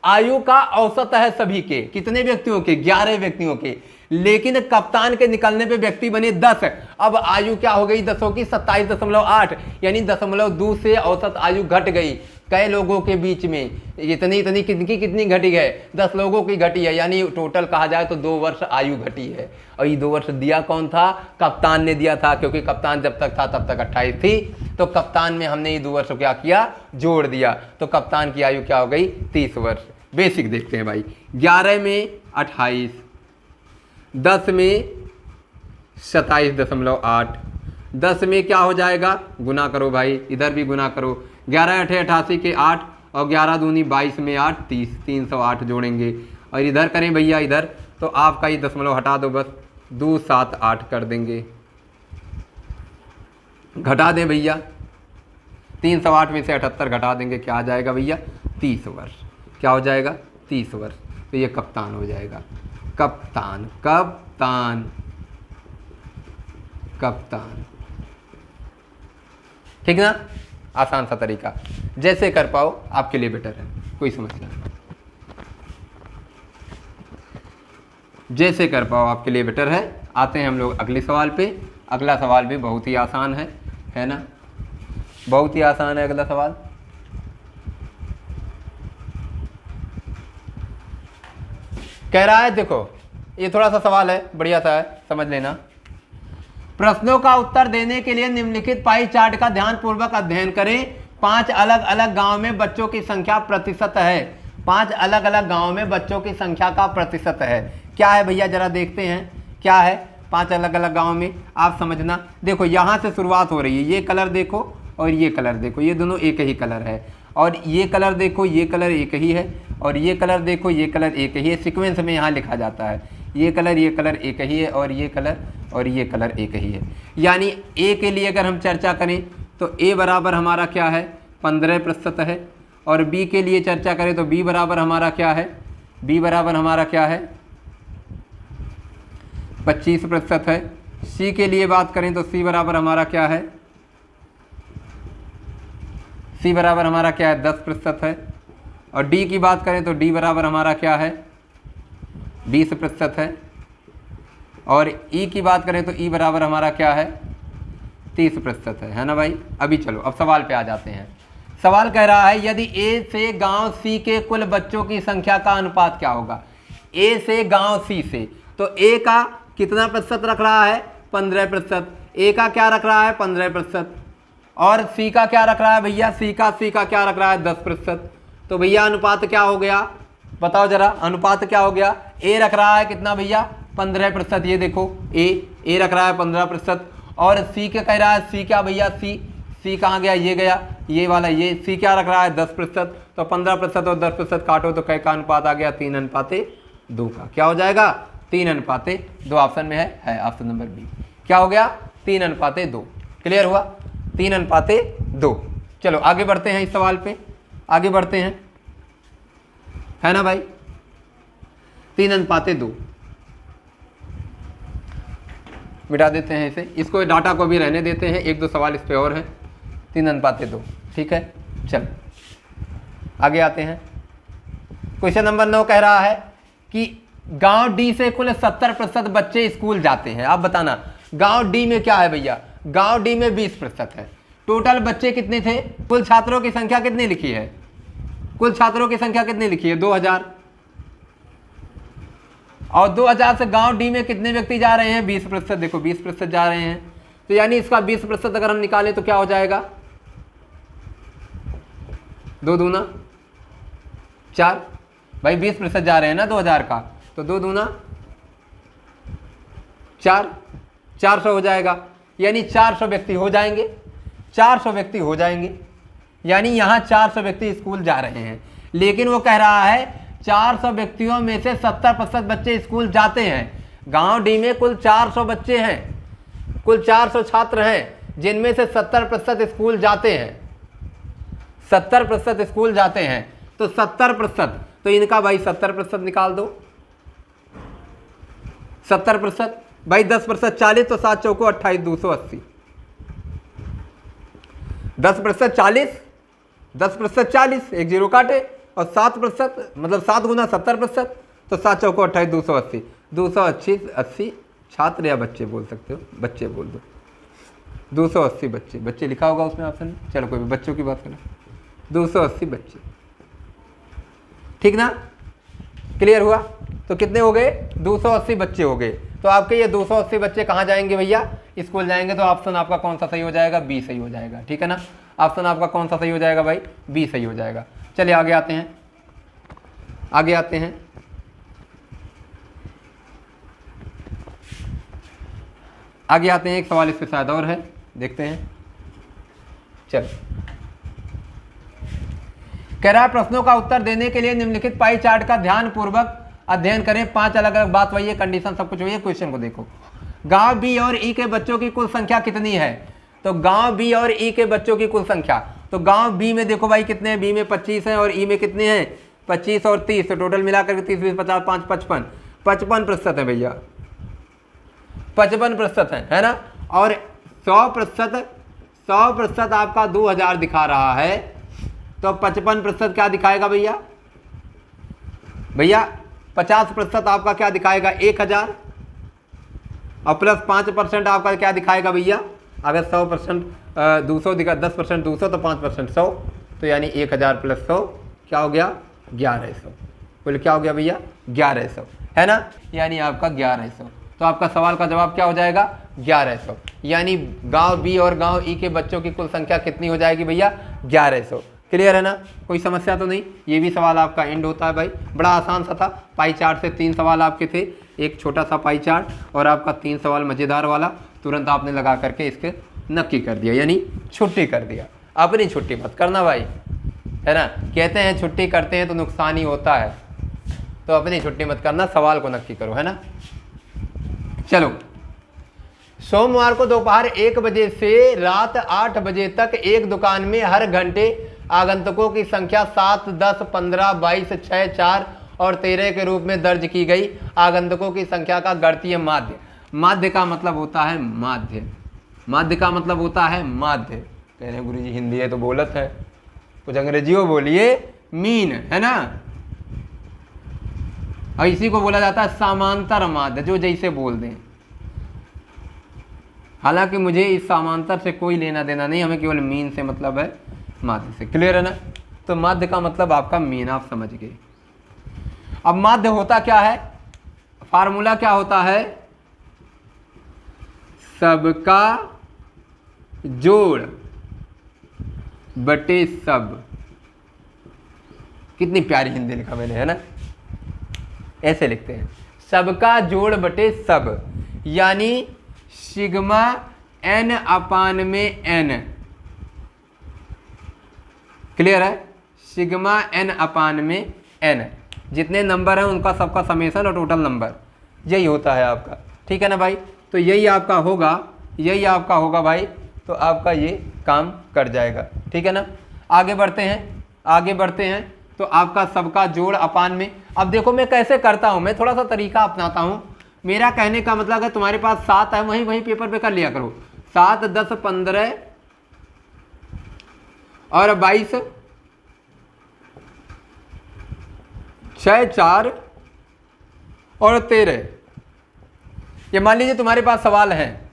आयु का औसत है सभी के। कितने व्यक्तियों के? 11 व्यक्तियों के। लेकिन कप्तान के निकलने पे व्यक्ति बने 10। अब आयु क्या हो गई 10 की? 27.8, यानी 0.2 से औसत आयु घट गई। कई लोगों के बीच में इतनी कितनी घटी है? 10 लोगों की घटी है, यानी टोटल कहा जाए तो 2 वर्ष आयु घटी है। और ये 2 वर्ष दिया कौन था? कप्तान ने दिया था, क्योंकि कप्तान जब तक था तब तक 28 थी, तो कप्तान में हमने ये 2 वर्ष क्या किया? जोड़ दिया, तो कप्तान की आयु क्या हो गई? 30 वर्ष। बेसिक देखते हैं भाई। 11 में 28, 10 में 27.8, 10 में क्या हो जाएगा? गुना करो भाई, इधर भी गुना करो। 11 8 88 के 8, और 11 दूनी 22 में 8 30, 308 जोड़ेंगे। और इधर करें भैया, इधर तो आपका ये दशमलव हटा दो, बस 278 कर देंगे। घटा दें भैया, 308 में से 78 घटा देंगे, क्या आ जाएगा भैया? 30 वर्ष। क्या हो जाएगा? 30 वर्ष। तो ये कप्तान हो जाएगा। कप्तान, कप्तान, कप्तान। ठीक ना? आसान सा तरीका, जैसे कर पाओ आपके लिए बेटर है, कोई समस्या नहीं। जैसे कर पाओ आपके लिए बेटर है। आते हैं हम लोग अगले सवाल पे। अगला सवाल भी बहुत ही आसान है ना? बहुत ही आसान है अगला सवाल। कह रहा है, देखो ये थोड़ा सा सवाल है, बढ़िया सा है, समझ लेना। प्रश्नों का उत्तर देने के लिए निम्नलिखित पाई चार्ट का ध्यानपूर्वक अध्ययन करें। 5 अलग अलग गांव में बच्चों की संख्या प्रतिशत है। 5 अलग अलग गांव में बच्चों की संख्या का प्रतिशत है। क्या है भैया, जरा देखते हैं क्या है। 5 अलग अलग गांव में आप समझना। देखो यहाँ से शुरुआत हो रही है, ये कलर देखो और ये कलर देखो, ये दोनों एक ही कलर है। और ये कलर देखो, ये कलर एक ही है। और ये कलर देखो, ये कलर एक ही है। सीक्वेंस में यहाँ लिखा जाता है, ये कलर एक ही है, और ये कलर एक ही है। यानी ए के लिए अगर हम चर्चा करें तो ए बराबर हमारा क्या है? 15% है। और बी के लिए चर्चा करें तो बी बराबर हमारा क्या है? बी बराबर हमारा क्या है? 25% है। सी के लिए बात करें तो सी बराबर हमारा क्या है? सी बराबर हमारा क्या है? 10% है। और डी की बात करें तो डी बराबर हमारा क्या है? 20% है। और ई की बात करें तो ई बराबर हमारा क्या है? 30% है ना भाई? अभी चलो अब सवाल पे आ जाते हैं। सवाल कह रहा है, यदि ए से गांव सी के कुल बच्चों की संख्या का अनुपात क्या होगा? ए से गांव सी से, तो ए का कितना प्रतिशत रख रहा है? 15%। ए का क्या रख रहा है? 15%। और सी का क्या रख रहा है भैया? सी का क्या रख रहा है? 10%। तो भैया अनुपात क्या हो गया? बताओ जरा, अनुपात क्या हो गया? ए रख रहा है कितना भैया? 15%। ये देखो ए रख रहा है 15%। और सी क्या कह रहा है? सी क्या भैया? सी कहाँ गया? ये गया, ये वाला, ये सी क्या रख रहा है? 10%। तो 15% और 10% काटो तो कै का अनुपात आ गया? 3:2 का। क्या हो जाएगा? 3:2। ऑप्शन में है ऑप्शन नंबर बी। क्या हो गया? 3:2। क्लियर हुआ? 3:2। चलो आगे बढ़ते हैं, इस सवाल पे आगे बढ़ते हैं, है ना भाई? 3:2 मिटा देते हैं इसे, इसको डाटा को भी रहने देते हैं, 1-2 सवाल इस पे और हैं। 3:2 ठीक है। चल आगे आते हैं। क्वेश्चन नंबर 9 कह रहा है कि गांव डी से कुल 70% बच्चे स्कूल जाते हैं। आप बताना गांव डी में क्या है भैया? गांव डी में 20% है। टोटल बच्चे कितने थे? कुल छात्रों की संख्या कितनी लिखी है? कुल छात्रों की संख्या कितनी लिखी है? 2000। और 2000 से गांव डी में कितने व्यक्ति जा रहे हैं? 20%। देखो 20% जा रहे हैं, तो यानी इसका 20% अगर हम निकालें तो क्या हो जाएगा? 2 दूना 4 भाई, 20% जा रहे हैं ना 2000 का, तो 2 दूना 4, 400 हो जाएगा। यानी 400 व्यक्ति हो जाएंगे, 400 व्यक्ति हो जाएंगे। यानी यहाँ 400 व्यक्ति स्कूल जा रहे हैं। लेकिन वो कह रहा है 400 व्यक्तियों में से 70% बच्चे स्कूल जाते हैं। गांव डी में कुल 400 बच्चे हैं, कुल 400 छात्र हैं, जिनमें से 70% स्कूल जाते हैं। 70% स्कूल जाते हैं। तो 70%, तो इनका भाई 70% निकाल दो, 70% भाई 10% 40, तो 7 चौको 28, 280, 10% 40, 10% 40, एक जीरो काटे, और 7% मतलब 7 गुना 70%, तो 7 चौको 28, 280, 280 छात्र या बच्चे बोल सकते हो, बच्चे बोल दो, 280 बच्चे, बच्चे लिखा होगा उसमें ऑप्शन में, चलो कोई भी बच्चों की बात करें, 280 बच्चे, ठीक ना, क्लियर हुआ। तो कितने हो गए, 280 बच्चे हो गए। तो आपके ये 280 बच्चे कहाँ जाएंगे भैया, स्कूल जाएंगे। तो ऑप्शन आपका कौन सा सही हो जाएगा, बी सही हो जाएगा, ठीक है ना। ऑप्शन आपका कौन सा सही हो जाएगा भाई, बी सही हो जाएगा। चलिए आगे आते हैं, आगे आते हैं। आगे आते हैं, एक सवाल इस पे शायद और है, देखते हैं। चलो, कह रहा है प्रश्नों का उत्तर देने के लिए निम्नलिखित पाई चार्ट का ध्यान पूर्वक अध्ययन करें। 5 अलग अलग बात वही है, कंडीशन सब कुछ वही है। क्वेश्चन को देखो, गांव बी और ई के बच्चों की कुल संख्या कितनी है। तो गांव बी और ई के बच्चों की कुल संख्या, तो गांव बी में देखो भाई कितने हैं, बी में 25 हैं और ई में कितने हैं 25 और 30, तो टोटल मिलाकर 30 20 50 5 55, 55% है भैया, 55% है ना। और 100% आपका 2000 दिखा रहा है, तो 55% क्या दिखाएगा भैया, भैया 50% आपका क्या दिखाएगा 1000, और प्लस 5% आपका क्या दिखाएगा भैया, अगर 100% 200 दिखा, 10% 200, तो 5% 100, तो यानी 1000 प्लस 100 क्या हो गया 1100। बोले क्या हो गया भैया 1100, है ना, यानी आपका 1100। तो आपका सवाल का जवाब क्या हो जाएगा 1100, यानी गांव बी और गांव ई के बच्चों की कुल संख्या कितनी हो जाएगी भैया 1100। क्लियर है ना, कोई समस्या तो नहीं। ये भी सवाल आपका एंड होता है भाई, बड़ा आसान सा था। पाई चार्ट से 3 सवाल आपके थे, एक छोटा सा पाई चार्ट और आपका 3 सवाल मज़ेदार वाला, तुरंत आपने लगा करके इसके नक्की कर दिया, यानी छुट्टी कर दिया। अपनी छुट्टी मत करना भाई, है ना, कहते हैं छुट्टी करते हैं तो नुकसान ही होता है, तो अपनी छुट्टी मत करना, सवाल को नक्की करो, है ना। चलो, सोमवार को दोपहर 1 बजे से रात 8 बजे तक एक दुकान में हर घंटे आगंतुकों की संख्या 7, 10, 15, 22, 6, 4 और 13 के रूप में दर्ज की गई। आगंतुकों की संख्या का गणितीय माध्य, माध्य का मतलब होता है माध्य, माध्य का मतलब होता है माध्य। कह रहे हैं गुरुजी हिंदी है तो बोलत है, कुछ अंग्रेजियों बोलिए, मीन, है ना। और इसी को बोला जाता है समांतर माध्य, जो जैसे बोल दें। हालांकि मुझे इस समांतर से कोई लेना देना नहीं, हमें केवल मीन से मतलब है, माध्य से। क्लियर है ना। तो माध्य का मतलब आपका मीन, आप समझ गए। अब माध्य होता क्या है, फार्मूला क्या होता है, सबका जोड़ बटे सब। कितनी प्यारी हिंदी लिखा मैंने, है ना, ऐसे लिखते हैं, सबका जोड़ बटे सब, यानी सिग्मा n अपान में n। क्लियर है, सिग्मा n अपान में n, जितने नंबर हैं उनका सबका समेशन और टोटल नंबर, यही होता है आपका, ठीक है ना भाई। तो यही आपका होगा, यही आपका होगा भाई, तो आपका ये काम कर जाएगा, ठीक है ना। आगे बढ़ते हैं, आगे बढ़ते हैं। तो आपका सबका जोड़ अपान में, अब देखो मैं कैसे करता हूँ, मैं थोड़ा सा तरीका अपनाता हूँ। मेरा कहने का मतलब है तुम्हारे पास 7 है, वहीं वहीं पेपर पे कर लिया करो। 7, 10, 15 और 22, 6, 4 और 13। ये मान लीजिए तुम्हारे पास सवाल है,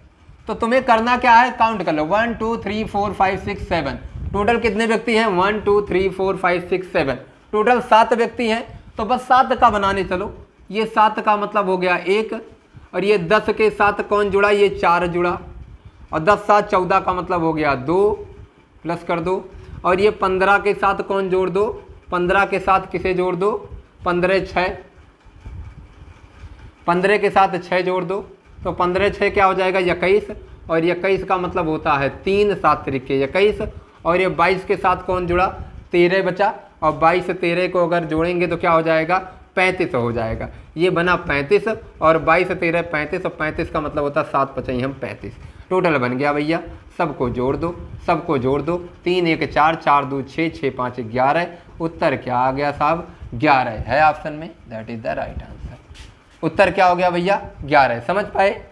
तो तुम्हें करना क्या है, काउंट कर लो, 1 2 3 4 5 6 7। टोटल कितने व्यक्ति हैं, 1 2 3 4 5 6 7, टोटल 7 व्यक्ति हैं। तो बस 7 का बनाने चलो। ये 7 का मतलब हो गया 1, और ये 10 के साथ कौन जुड़ा, ये 4 जुड़ा, और 10 7 14 का मतलब हो गया 2, प्लस कर दो। और ये 15 के साथ कौन जोड़ दो, 15 के साथ किसे जोड़ दो, 15 6, 15 के साथ 6 जोड़ दो, तो 15 6 क्या हो जाएगा 21, और 21 का मतलब होता है 3 7 त्रिके 21, और ये 22 के साथ कौन जुड़ा, 13 बचा, और 22 13 को अगर जोड़ेंगे तो क्या हो जाएगा 35 हो जाएगा। ये बना 35, और 22 13 35, और 35 का मतलब होता है 7 5 हम 35। टोटल बन गया भैया, सबको जोड़ दो, सबको जोड़ दो, 3 1 4, 4 2 6, 6 5 11, उत्तर क्या आ गया साहब? 11 है ऑप्शन में, that is the right answer. उत्तर क्या हो गया भैया? 11। समझ पाए?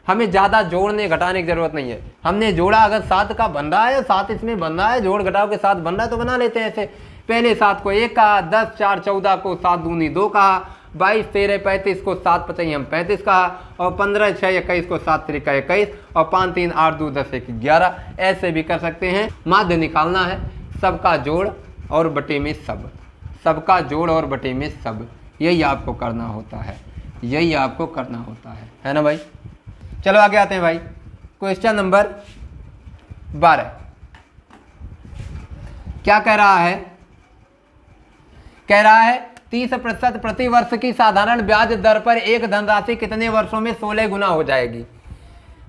हमें ज़्यादा जोड़ने घटाने की जरूरत नहीं है। हमने जोड़ा, अगर 7 का बन रहा है, 7 इसमें बन रहा है, जोड़ घटाव के साथ बन रहा है तो बना लेते हैं ऐसे। पहले 7 को 1 कहा, 10 4 14 को 7 दूनी 2 कहा, 22 13 35 को 7 पचाई हम 35 कहा, और 15 6 21 को 7 त्रिका 21, और 5 3 8 2 10 1 11। ऐसे भी कर सकते हैं। माध्य निकालना है, सबका जोड़ और बटे में सब, सबका जोड़ और बटे में सब, यही आपको करना होता है, यही आपको करना होता है ना भाई। चलो आगे आते हैं भाई। क्वेश्चन नंबर 12 क्या कह रहा है? कह रहा है 30% प्रति वर्ष की साधारण ब्याज दर पर एक धनराशि कितने वर्षों में 16 गुना हो जाएगी?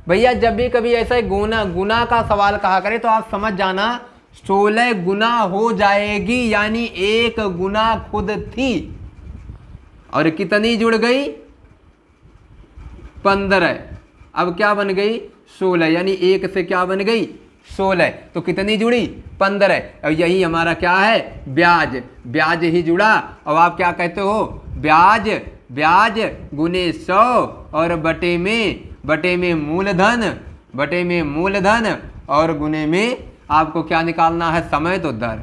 भैया जब भी कभी ऐसा गुना का सवाल कहा करे तो आप समझ जाना 16 गुना हो जाएगी, यानी 1 गुना खुद थी और कितनी जुड़ गई? 15। अब क्या बन गई? 16, यानी 1 से क्या बन गई? 16। तो कितनी जुड़ी? 15। अब यही हमारा क्या है? ब्याज, ब्याज ही जुड़ा। अब आप क्या कहते हो? ब्याज, ब्याज गुने 100 और बटे में मूलधन, बटे में मूलधन, और गुने में आपको क्या निकालना है? समय, तो दर।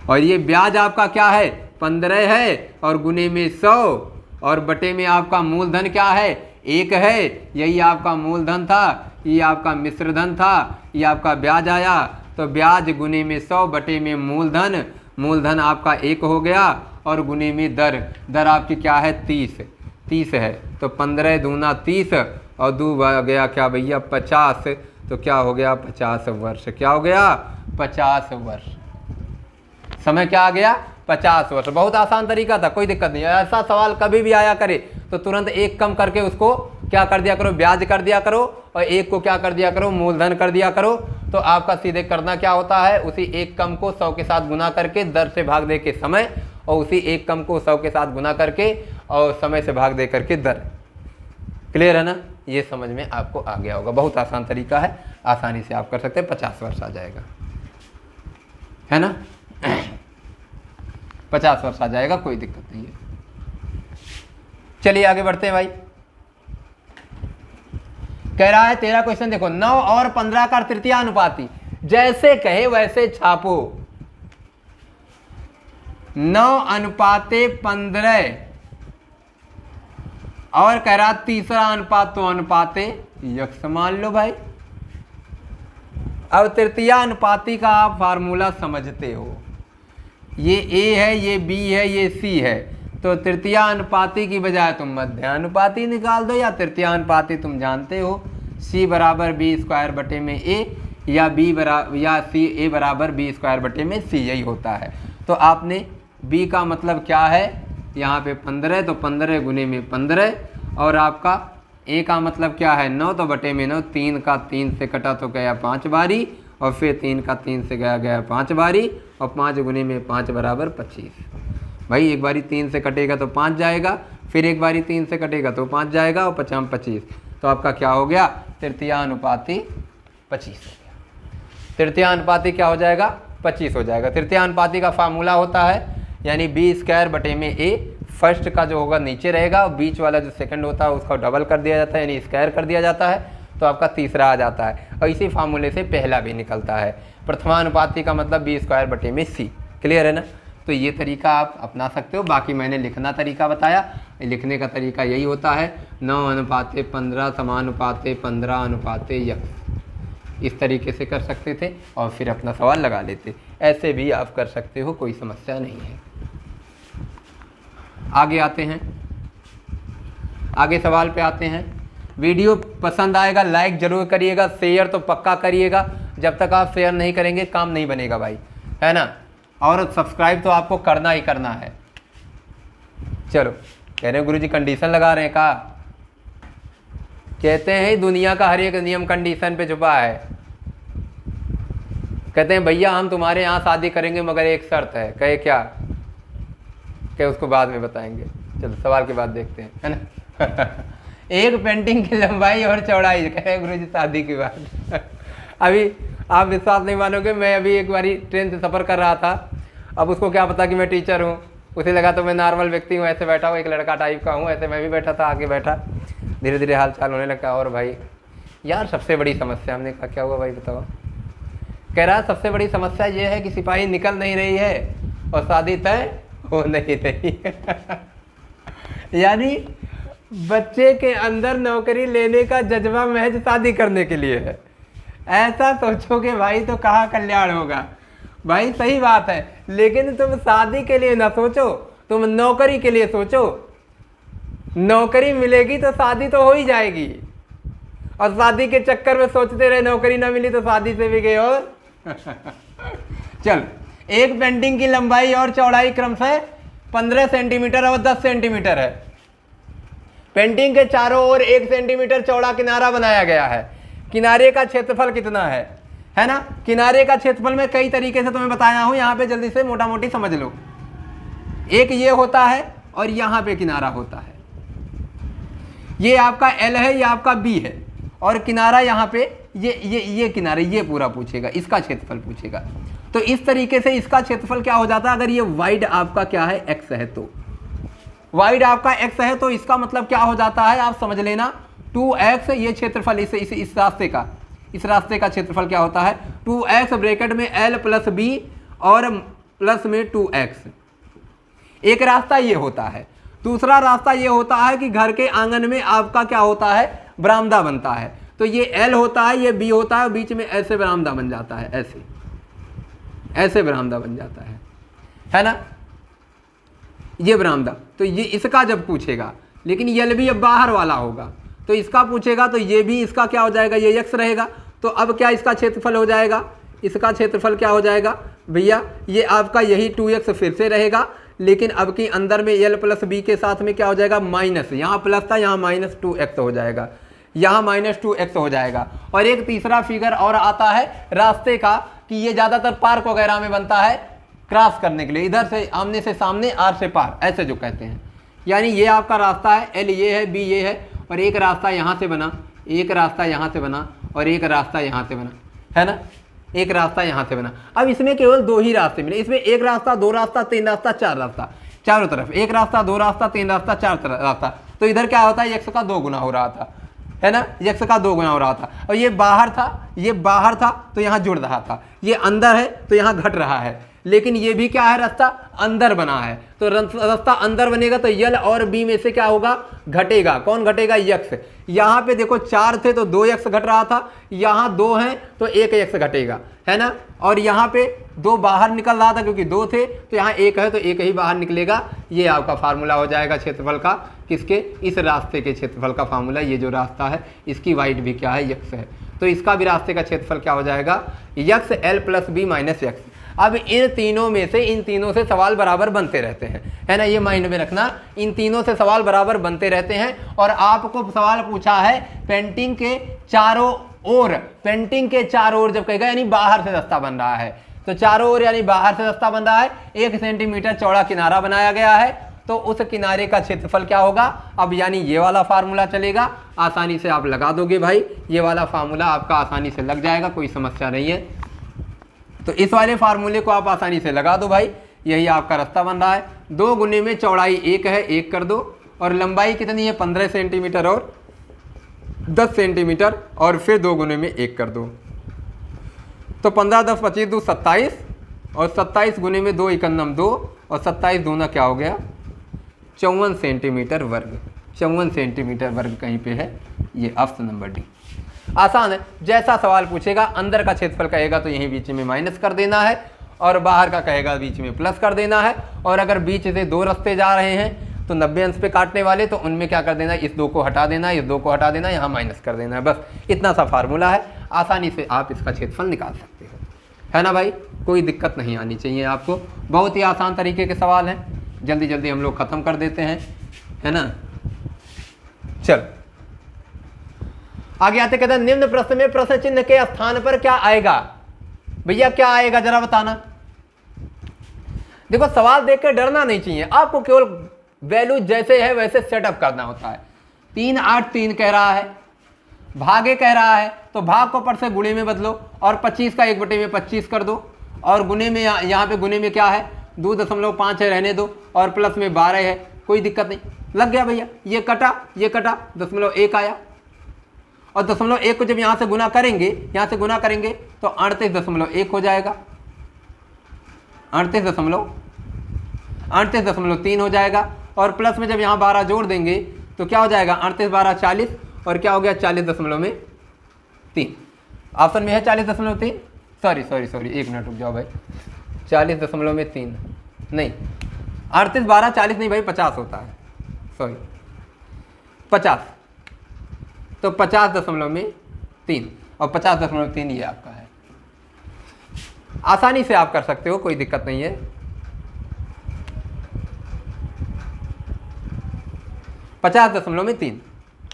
और ये ब्याज आपका क्या है? 15 है, और गुने में 100, और बटे में आपका मूलधन क्या है? 1 है। यही आपका मूलधन था, ये आपका मिश्रधन था, ये आपका ब्याज आया। तो ब्याज गुने में 100 बटे में मूलधन, मूलधन आपका 1 हो गया, और गुने में दर, दर आपकी क्या है? 30 है। तो 15 दूना 30 और 2 गया क्या भैया? 50। तो क्या हो गया? 50 वर्ष। क्या हो गया? 50 वर्ष। समय क्या आ गया? 50 वर्ष। बहुत आसान तरीका था, कोई दिक्कत नहीं। ऐसा सवाल कभी भी आया करे तो तुरंत 1 कम करके उसको क्या कर दिया करो? ब्याज कर दिया करो, और 1 को क्या कर दिया करो? मूलधन कर दिया करो। तो आपका सीधे करना क्या होता है? उसी 1 कम को 100 के साथ गुना करके दर से भाग दे के समय, और उसी 1 कम को 100 के साथ गुना करके और समय से भाग दे करके दर। क्लियर है ना? ये समझ में आपको आ गया होगा। बहुत आसान तरीका है, आसानी से आप कर सकते हैं। 50 वर्ष आ जाएगा, है ना? 50 वर्ष आ जाएगा, कोई दिक्कत नहीं है। चलिए आगे बढ़ते हैं भाई। कह रहा है 13 क्वेश्चन देखो, 9 और 15 का तृतीय अनुपाती, जैसे कहे वैसे छापो। 9:15 और कह रहा तीसरा अनुपात तो अनुपाते यक्ष मान लो भाई। अब तृतीय अनुपाती का आप फार्मूला समझते हो, ये ए है, ये बी है, ये सी है। तो तृतीय अनुपाती की बजाय तुम मध्यानुपाती निकाल दो, या तृतीय अनुपाती तुम जानते हो सी बराबर बी स्क्वायर बटे में ए, या बी बराबर या सी ए बराबर बी स्क्वायर बटे में सी, यही होता है। तो आपने बी का मतलब क्या है? यहाँ पे 15, तो 15 गुने में 15, और आपका ए का मतलब क्या है? 9, तो बटे में 9। 3 का 3 से कटा तो गया 5 बारी, और फिर 3 का 3 से गया 5 बारी, और 5 गुने में 5 बराबर 25। भाई एक बारी 3 से कटेगा तो 5 जाएगा, फिर एक बारी 3 से कटेगा तो 5 जाएगा, और 50 25। तो आपका क्या हो गया? तृतीय अनुपाती 25 हो गया। तृतीय अनुपाती क्या हो जाएगा? 25 हो जाएगा। तृतीय अनुपाती का फार्मूला होता है, यानी बी स्क्वायर बटे में ए, फर्स्ट का जो होगा नीचे रहेगा, और बीच वाला जो सेकंड होता है उसका डबल कर दिया जाता है, यानी स्क्वायर कर दिया जाता है, तो आपका तीसरा आ जाता है। और इसी फार्मूले से पहला भी निकलता है। प्रथमानुपाती का मतलब बी स्क्वायर बटे में सी। क्लियर है ना? तो ये तरीका आप अपना सकते हो। बाकी मैंने लिखना तरीका बताया, लिखने का तरीका यही होता है 9:15 समानुपाते 15 यक्ष, इस तरीके से कर सकते थे, और फिर अपना सवाल लगा लेते। ऐसे भी आप कर सकते हो, कोई समस्या नहीं है। आगे आते हैं, आगे सवाल पे आते हैं। वीडियो पसंद आएगा लाइक जरूर करिएगा, शेयर तो पक्का करिएगा। जब तक आप शेयर नहीं करेंगे काम नहीं बनेगा भाई, है ना? और सब्सक्राइब तो आपको करना ही करना है। चलो, कह रहे हैं गुरुजी कंडीशन लगा रहे हैं का? कहते हैं दुनिया का हर एक नियम कंडीशन पे छुपा है। कहते हैं भैया हम तुम्हारे यहाँ शादी करेंगे मगर एक शर्त है। कहे क्या? कहे उसको बाद में बताएंगे। चलो सवाल के बाद देखते हैं, है ना? एक पेंटिंग की लंबाई और चौड़ाई, कहे गुरुजी शादी के बाद। अभी आप विश्वास नहीं मानोगे, मैं अभी एक बारी ट्रेन से सफ़र कर रहा था, अब उसको क्या पता कि मैं टीचर हूँ, उसे लगा तो मैं नॉर्मल व्यक्ति हूँ, ऐसे बैठा हूँ, एक लड़का टाइप का हूँ, ऐसे मैं भी बैठा था, आगे बैठा, धीरे धीरे हाल चाल होने लगा। और भाई यार सबसे बड़ी समस्या, हमने कहा क्या हुआ भाई बताओ। कह रहा सबसे बड़ी समस्या ये है कि सिपाही निकल नहीं रही है और शादी तय हो नहीं रही है। यानी बच्चे के अंदर नौकरी लेने का जज्बा महज शादी करने के लिए है। ऐसा सोचोगे भाई तो कहाँ कल्याण होगा। भाई सही बात है, लेकिन तुम शादी के लिए ना सोचो, तुम नौकरी के लिए सोचो। नौकरी मिलेगी तो शादी तो हो ही जाएगी, और शादी के चक्कर में सोचते रहे नौकरी ना मिली तो शादी से भी गए। और चल, एक पेंटिंग की लंबाई और चौड़ाई क्रमशः 15 सेंटीमीटर और 10 सेंटीमीटर है। पेंटिंग के चारों ओर 1 सेंटीमीटर चौड़ा किनारा बनाया गया है। किनारे का क्षेत्रफल कितना है ना। किनारे का क्षेत्रफल में कई तरीके से तुम्हें बताया हूं, यहां पे जल्दी से मोटा मोटी समझ लो। एक ये होता है और यहां पे किनारा होता है, ये आपका L है, ये आपका B है, और किनारा यहाँ पे ये किनारे, ये पूरा पूछेगा, इसका क्षेत्रफल पूछेगा। तो इस तरीके से इसका क्षेत्रफल क्या हो जाता है, अगर ये वाइड आपका क्या है x है, तो वाइड आपका x है, तो इसका मतलब क्या हो जाता है आप समझ लेना, 2x। ये क्षेत्रफल इस रास्ते का क्षेत्रफल क्या होता है 2x ब्रैकेट में L प्लस B और प्लस में 2x। एक रास्ता ये होता है। दूसरा रास्ता ये होता है कि घर के आंगन में आपका क्या होता है, बरामदा बनता है। तो ये L होता है, ये B होता है, बीच में ऐसे बरामदा बन जाता है, ऐसे बरामदा बन जाता है ना, ये बरामदा। तो ये इसका जब पूछेगा, लेकिन L भी अब बाहर वाला होगा, तो इसका पूछेगा, तो ये भी इसका क्या हो जाएगा, ये x रहेगा। तो अब क्या इसका क्षेत्रफल हो जाएगा, इसका क्षेत्रफल क्या हो जाएगा भैया, ये आपका यही 2x फिर से रहेगा, लेकिन अब की अंदर में L प्लस B के साथ में क्या हो जाएगा माइनस, यहाँ प्लस था यहाँ माइनस 2x हो जाएगा, यहाँ माइनस 2x हो जाएगा। और एक तीसरा फिगर और आता है रास्ते का, कि ये ज़्यादातर पार्क वगैरह में बनता है क्रॉस करने के लिए, इधर से आमने से सामने, आर से पार, ऐसे जो कहते हैं। यानी ये आपका रास्ता है, L ये है, B ये है, और एक रास्ता यहाँ से बना, एक रास्ता यहाँ से बना, और एक रास्ता यहाँ से बना, है ना, एक रास्ता यहाँ से बना। अब इसमें केवल 2 ही रास्ते मिले, इसमें 1 रास्ता, 2 रास्ता, 3 रास्ता, 4 रास्ता, चारों तरफ 1 रास्ता, 2 रास्ता, 3 रास्ता, 4 रास्ता। तो इधर क्या होता है, x का 2 गुना हो रहा था, है ना, x का 2 गुना हो रहा था। और ये बाहर था, ये बाहर था तो यहाँ जुड़ रहा था, ये अंदर है तो यहाँ घट रहा है। लेकिन ये भी क्या है, रास्ता अंदर बना है, तो रास्ता अंदर बनेगा तो L और B में से क्या होगा, घटेगा। कौन घटेगा, x। यहाँ पे देखो 4 थे तो 2x घट रहा था, यहाँ 2 हैं तो 1x घटेगा, है ना। और यहाँ पे 2 बाहर निकल रहा था क्योंकि 2 थे, तो यहाँ 1 है तो 1 ही बाहर निकलेगा। ये आपका फार्मूला हो जाएगा क्षेत्रफल का, किसके, इस रास्ते के क्षेत्रफल का फार्मूला। ये जो रास्ता है इसकी वाइड भी क्या है, x है, तो इसका भी रास्ते का क्षेत्रफल क्या हो जाएगा, x L plus B minus x। अब इन तीनों से सवाल बराबर बनते रहते हैं, है ना, ये माइंड में रखना, इन तीनों से सवाल बराबर बनते रहते हैं। और आपको सवाल पूछा है पेंटिंग के चारों ओर, पेंटिंग के चारों ओर जब कहेगा यानी बाहर से रास्ता बन रहा है, तो चारों ओर यानी बाहर से रास्ता बन रहा है, 1 सेंटीमीटर चौड़ा किनारा बनाया गया है, तो उस किनारे का क्षेत्रफल क्या होगा। अब यानी ये वाला फार्मूला चलेगा, आसानी से आप लगा दोगे भाई, ये वाला फार्मूला आपका आसानी से लग जाएगा, कोई समस्या नहीं है। तो इस वाले फार्मूले को आप आसानी से लगा दो भाई, यही आपका रास्ता बन रहा है। 2 गुने में चौड़ाई 1 है, 1 कर दो, और लंबाई कितनी है 15 सेंटीमीटर और 10 सेंटीमीटर, और फिर 2 गुने में 1 कर दो, तो 15 10 25 2 27, और 27 गुने में 2 इकन्नम 2, और 27 दूना क्या हो गया 54 सेंटीमीटर वर्ग। 54 सेंटीमीटर वर्ग कहीं पे है, ये ऑप्शन नंबर डी। आसान है, जैसा सवाल पूछेगा अंदर का क्षेत्रफल कहेगा तो यहीं बीच में माइनस कर देना है, और बाहर का कहेगा बीच में प्लस कर देना है। और अगर बीच से 2 रास्ते जा रहे हैं तो 90 अंश पे काटने वाले, तो उनमें क्या कर देना, इस 2 को हटा देना, इस 2 को हटा देना, यहाँ माइनस कर देना है, बस इतना सा फार्मूला है। आसानी से आप इसका क्षेत्रफल निकाल सकते हो, है ना भाई, कोई दिक्कत नहीं आनी चाहिए आपको। बहुत ही आसान तरीके के सवाल हैं, जल्दी जल्दी हम लोग ख़त्म कर देते हैं, है ना। चल आगे आते, कहते हैं निम्न प्रश्न में प्रश्न चिन्ह के स्थान पर क्या आएगा। भैया क्या आएगा जरा बताना। देखो सवाल देख के डरना नहीं चाहिए, आपको केवल वैल्यू जैसे है वैसे सेटअप करना होता है। 3 8 3 कह रहा है, भागे कह रहा है, तो भाग को पर से गुणे में बदलो, और 25 का 1/25 कर दो, और गुणे में यहाँ पे गुणे में क्या है 2.5 है रहने दो, और प्लस में 12 है, कोई दिक्कत नहीं, लग गया भैया। ये कटा 0.1 आया, और 0.1 को जब यहाँ से गुना करेंगे, तो 38.1 हो जाएगा, 38.3 हो जाएगा, और प्लस में जब यहाँ 12 जोड़ देंगे तो क्या हो जाएगा, 38 12 40, और क्या हो गया 40.3। ऑप्शन में है 40.3, सॉरी 1 मिनट रुक जाओ भाई, 40.3 नहीं, 38 12 40 नहीं भाई, 50 होता है, सॉरी 50, तो 50.3, और 50.3 ये आपका है। आसानी से आप कर सकते हो, कोई दिक्कत नहीं है। 50.3,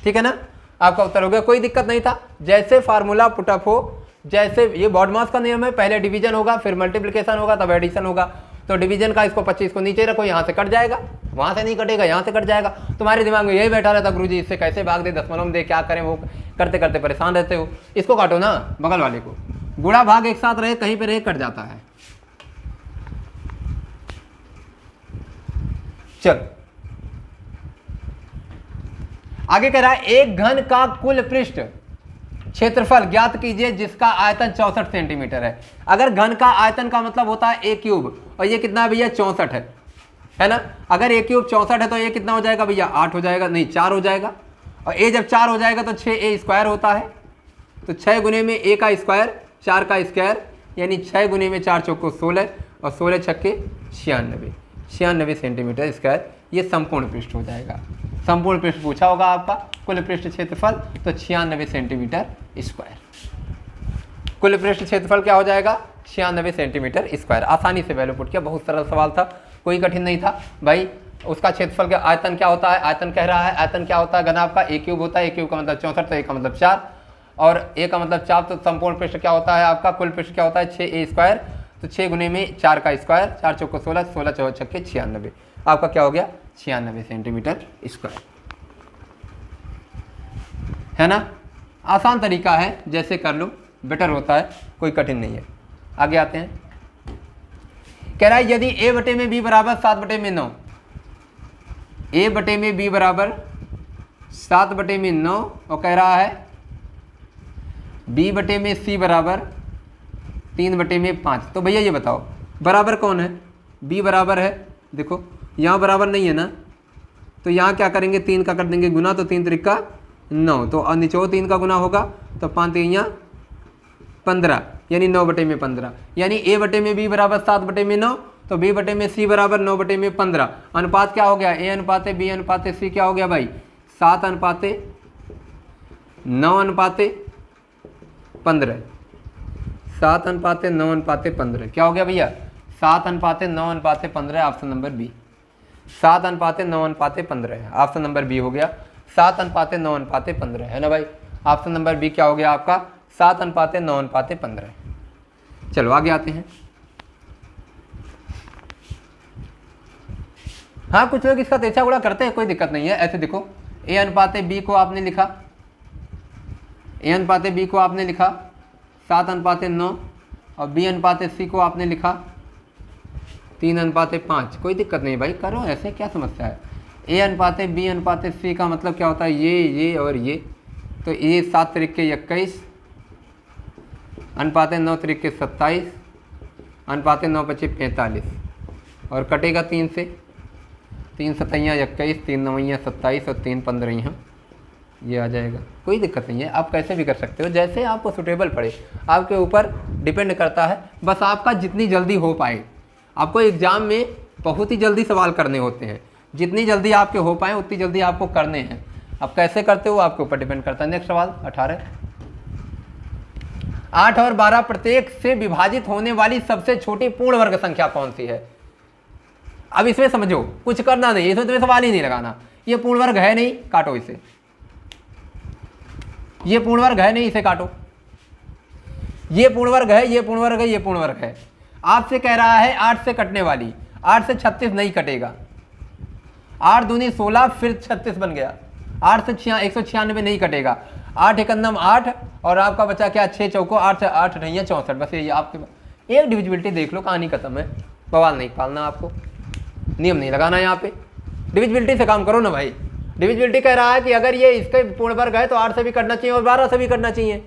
ठीक है ना, आपका उत्तर हो गया, कोई दिक्कत नहीं था। जैसे फार्मूला पुटअप हो, जैसे ये बॉडमास का नियम है, पहले डिवीजन होगा, फिर मल्टीप्लिकेशन होगा, तब एडिशन होगा। तो डिवीजन का इसको 25 को नीचे रखो, यहाँ से कट जाएगा, वहाँ से नहीं कटेगा, यहाँ से कट जाएगा। तुम्हारे दिमाग में यही बैठा रहता, गुरुजी इससे कैसे भाग दे, दशमलव दे, क्या करें, वो करते करते परेशान रहते हो। इसको काटो ना, बगल वाले को, गुणा भाग एक साथ रहे, कहीं पे रहे कट जाता है। चलो आगे कह रहा है, एक घन का कुल पृष्ठ क्षेत्रफल ज्ञात कीजिए जिसका आयतन 64 सेंटीमीटर है। अगर घन का आयतन का मतलब होता है a क्यूब, और ये कितना भैया 64 है ना। अगर a क्यूब 64 है तो ये कितना हो जाएगा भैया, 8 हो जाएगा, नहीं 4 हो जाएगा, और a जब 4 हो जाएगा तो 6a स्क्वायर होता है, तो 6 गुने में a का स्क्वायर, 4 का स्क्वायर, यानी 6 गुने में 4 चौको 16, और 16 छक्के 96 सेंटीमीटर स्क्वायर, ये संपूर्ण पृष्ठ हो जाएगा। संपूर्ण पृष्ठ पूछा होगा आपका, कुल पृष्ठ क्षेत्रफल, तो 96 सेंटीमीटर स्क्वायर। कुल पृष्ठ क्षेत्रफल क्या हो जाएगा, 96 सेंटीमीटर स्क्वायर। आसानी से वैल्यू पुट किया, बहुत सरल सवाल था, कोई कठिन नहीं था भाई। उसका क्षेत्रफल का आयतन क्या होता है, आयतन कह रहा है, आयतन क्या होता है, घन आपका a क्यूब होता है, a क्यूब का मतलब 64, तो a का मतलब 4, और a का मतलब 4, तो संपूर्ण पृष्ठ क्या होता है आपका, कुल पृष्ठ क्या होता है 6a स्क्वायर, तो 6 गुने में 4 का स्क्वायर, 4 चौको 16, 16 चौको छक्के 96, आपका क्या हो गया 96 सेंटीमीटर स्क्वायर, है ना। आसान तरीका है, जैसे कर लो बेटर होता है, कोई कठिन नहीं है। आगे आते हैं, कह रहा है यदि a बटे में b बराबर 7 बटे में 9, a बटे में b बराबर 7 बटे में 9, और कह रहा है b बटे में c बराबर 3 बटे में 5, तो भैया ये बताओ बराबर कौन है, b बराबर है, देखो यहाँ बराबर नहीं है ना, तो यहाँ क्या करेंगे, 3 का कर देंगे गुना, तो 3 त्रिका 9, तो निचो 3 का गुना होगा, तो 5 3 15, यानी 9 बटे में 15, यानी a बटे में b बराबर 7 बटे में 9, तो b बटे में c बराबर 9 बटे में 15। अनुपात क्या हो गया, a अनुपाते b अनुपाते c क्या हो गया भाई, 7 अनुपाते 9 अनुपाते 15, 7 अनुपाते 9 अनुपाते 15, क्या हो गया भैया 7 अनुपाते 9 अनुपाते 15, ऑप्शन नंबर बी। 7 अनुपाते 9 अनुपाते 15 है, ऑप्शन नंबर बी हो गया, 7 अनुपाते 9 अनुपाते 15 है ना भाई। ऑप्शन नंबर बी क्या हो गया आपका, 7 अनुपाते 9 अनुपाते 15। चलो आगे आते हैं। हाँ कुछ लोग इसका तेरछा गुणा करते हैं, कोई दिक्कत नहीं है। ऐसे देखो, a अनुपाते b को आपने लिखा, a अनुपाते b को आपने लिखा 7 अनुपाते 9, और b अनुपाते c को आपने लिखा 3 अनुपाते 5, कोई दिक्कत नहीं भाई, करो ऐसे, क्या समस्या है। a अनुपाते b अनुपाते c का मतलब क्या होता है, ये और ये, तो ये 7 त्रिके 21 अनुपाते 9 त्रिके 27 अनुपाते 9 पचे 45, और कटेगा 3 से, 3 सतैया 21, 3 नवैया 27, और 3 15 ये आ जाएगा, कोई दिक्कत नहीं है। आप कैसे भी कर सकते हो, जैसे आपको सुटेबल पड़े, आपके ऊपर डिपेंड करता है। बस आपका जितनी जल्दी हो पाए, आपको एग्ज़ाम में बहुत ही जल्दी सवाल करने होते हैं, जितनी जल्दी आपके हो पाए उतनी जल्दी आपको करने हैं। आप कैसे करते हो आपके ऊपर डिपेंड करता है। नेक्स्ट सवाल 18, 8 और 12 प्रत्येक से विभाजित होने वाली सबसे छोटी पूर्ण वर्ग संख्या कौन सी है। अब इसमें समझो, कुछ करना नहीं, इसमें तुम्हें सवाल ही नहीं लगाना। ये पूर्ण वर्ग है नहीं, काटो इसे, ये पूर्ण वर्ग है नहीं, इसे काटो। ये पूर्ण वर्ग है, ये पूर्ण वर्ग है, ये पूर्ण वर्ग है। आपसे कह रहा है 8 से कटने वाली, 8 से 36 नहीं कटेगा, 8 दूनी 16 फिर 36 बन गया, 8 से 196 नहीं कटेगा, 8 एकंदम 8, और आपका बचा क्या 6 चौको 8 से 8 नहीं है 64, बस ये आपके एक डिविजिबिलिटी देख लो, कहानी खत्म है। बवाल नहीं पालना आपको, नियम नहीं लगाना यहाँ पे। डिविजिबिलिटी से काम करो ना भाई। डिविजिबिलिटी कह रहा है कि अगर ये इसके पूर्ण वर्ग है तो 8 से भी करना चाहिए और 12 से भी करना चाहिए।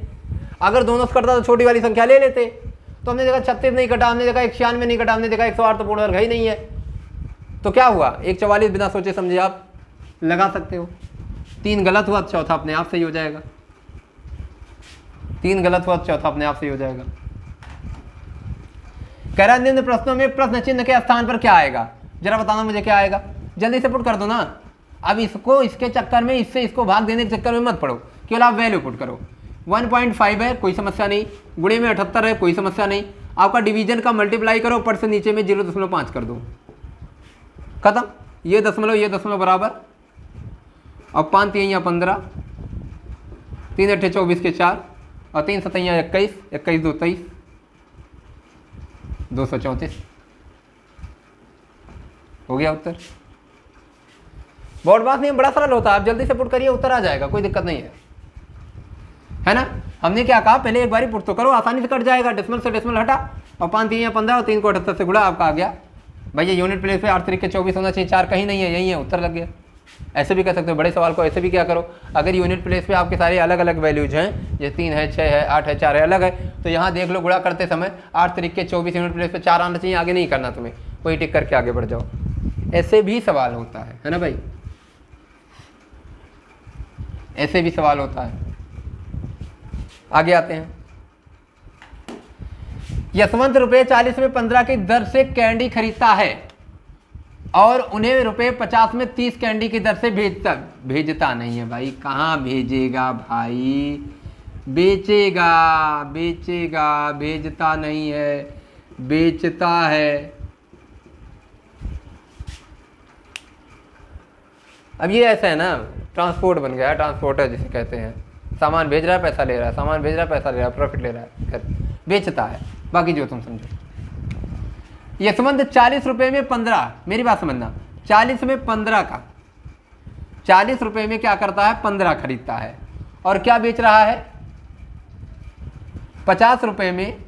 अगर दोनों से कटता तो छोटी वाली संख्या ले लेते। तो हमने देखा 36 नहीं कटा, हमने देखा 96 नहीं कटा, हमने देखा 108 तो पूर्ण वर्ग है ही नहीं है। तो क्या हुआ, 144 बिना सोचे समझे आप लगा सकते हो। 3 गलत हुआ, चौथा अपने आप सही हो जाएगा। 3 गलत हुआ, चौथा अपने आप सही हो जाएगा। कह रहा निम्न प्रश्नों में प्रश्न चिन्ह के स्थान पर क्या आएगा, जरा बताना मुझे क्या आएगा। जल्दी से पुट कर दो ना। अब इसको इसके चक्कर में, इससे इसको भाग देने के चक्कर में मत पड़ो, केवल आप वैल्यू पुट करो। 1.5 है, कोई समस्या नहीं। गुणे में 78 है, कोई समस्या नहीं। आपका डिवीजन का मल्टीप्लाई करो, ऊपर से नीचे में 0.5 कर दो, खत्म। ये दशमलव बराबर, अब 5 3 या 15, 3 8 24 के 4 और 3 7 21, 21 2 23, 234 हो गया उत्तर। बोर्ड बात नहीं, बड़ा सरल होता है, आप जल्दी से पुट करिए, उत्तर आ जाएगा, कोई दिक्कत नहीं है ना। हमने क्या कहा, पहले एक बारी पुट तो करो, आसानी से कट जाएगा। डेसिमल से डेसिमल हटा और 5 3 या 15 और 3 को 78 से गुणा, आपका आ गया। भैया यूनिट प्लेस पे 8 3 के 24 होना चाहिए, 4 कहीं नहीं है, यही है, उत्तर लग गया। ऐसे भी कर सकते हो, बड़े सवाल को ऐसे भी क्या करो, अगर यूनिट प्लेस पे आपके सारे अलग अलग वैल्यूज हैं, जैसे 3 है, 6 है, 8 है, 4 है, अलग है, तो यहाँ देख लो गुणा करते समय 8 3 के 24 यूनिट प्लेस पे 4 आना चाहिए, आगे नहीं करना तुम्हें, वही टिक करके आगे बढ़ जाओ। ऐसे भी सवाल होता है ना भाई, ऐसे भी सवाल होता है। आगे आते हैं। यशवंत रुपये 40 में 15 की दर से कैंडी खरीदता है और उन्हें रुपये 50 में 30 कैंडी की दर से भेजता नहीं है। भाई कहाँ भेजेगा भाई, बेचेगा, भेजता नहीं है, बेचता है। अब ये ऐसा है ना, ट्रांसपोर्ट बन गया है, ट्रांसपोर्टर जिसे कहते हैं, सामान भेज रहा है, पैसा ले रहा है, सामान भेज रहा है, पैसा ले रहा है, प्रॉफिट ले रहा है, बेचता है। बाकी जो तुम समझो। यशवंत 40 रुपये में 15, मेरी बात समझना, 40 में 15 का, 40 रुपये में क्या करता है, 15 खरीदता है और क्या बेच रहा है, 50 रुपये में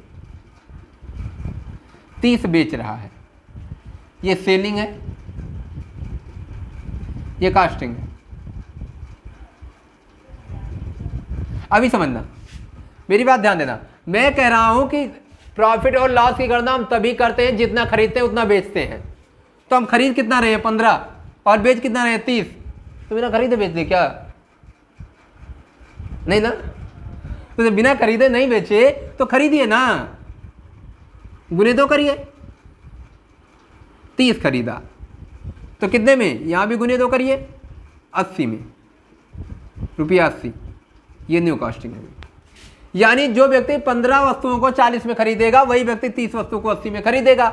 30 बेच रहा है। ये सेलिंग है, ये कास्टिंग है। अभी समझना, मेरी बात ध्यान देना, मैं कह रहा हूं कि प्रॉफिट और लॉस की गणना हम तभी करते हैं जितना खरीदते हैं उतना बेचते हैं। तो हम खरीद कितना रहे हैं 15 और बेच कितना रहे 30, तो बिना खरीदे बेच दे क्या, नहीं ना। तो बिना खरीदे नहीं बेचे तो खरीदिए ना, गुने तो करिए। 30 खरीदा तो कितने में, यहां भी गुने तो करिए, 80 में, ₹80, ये न्यू कास्टिंग है। यानी जो व्यक्ति 15 वस्तुओं को 40 में खरीदेगा वही व्यक्ति 30 वस्तु को 80 में खरीदेगा।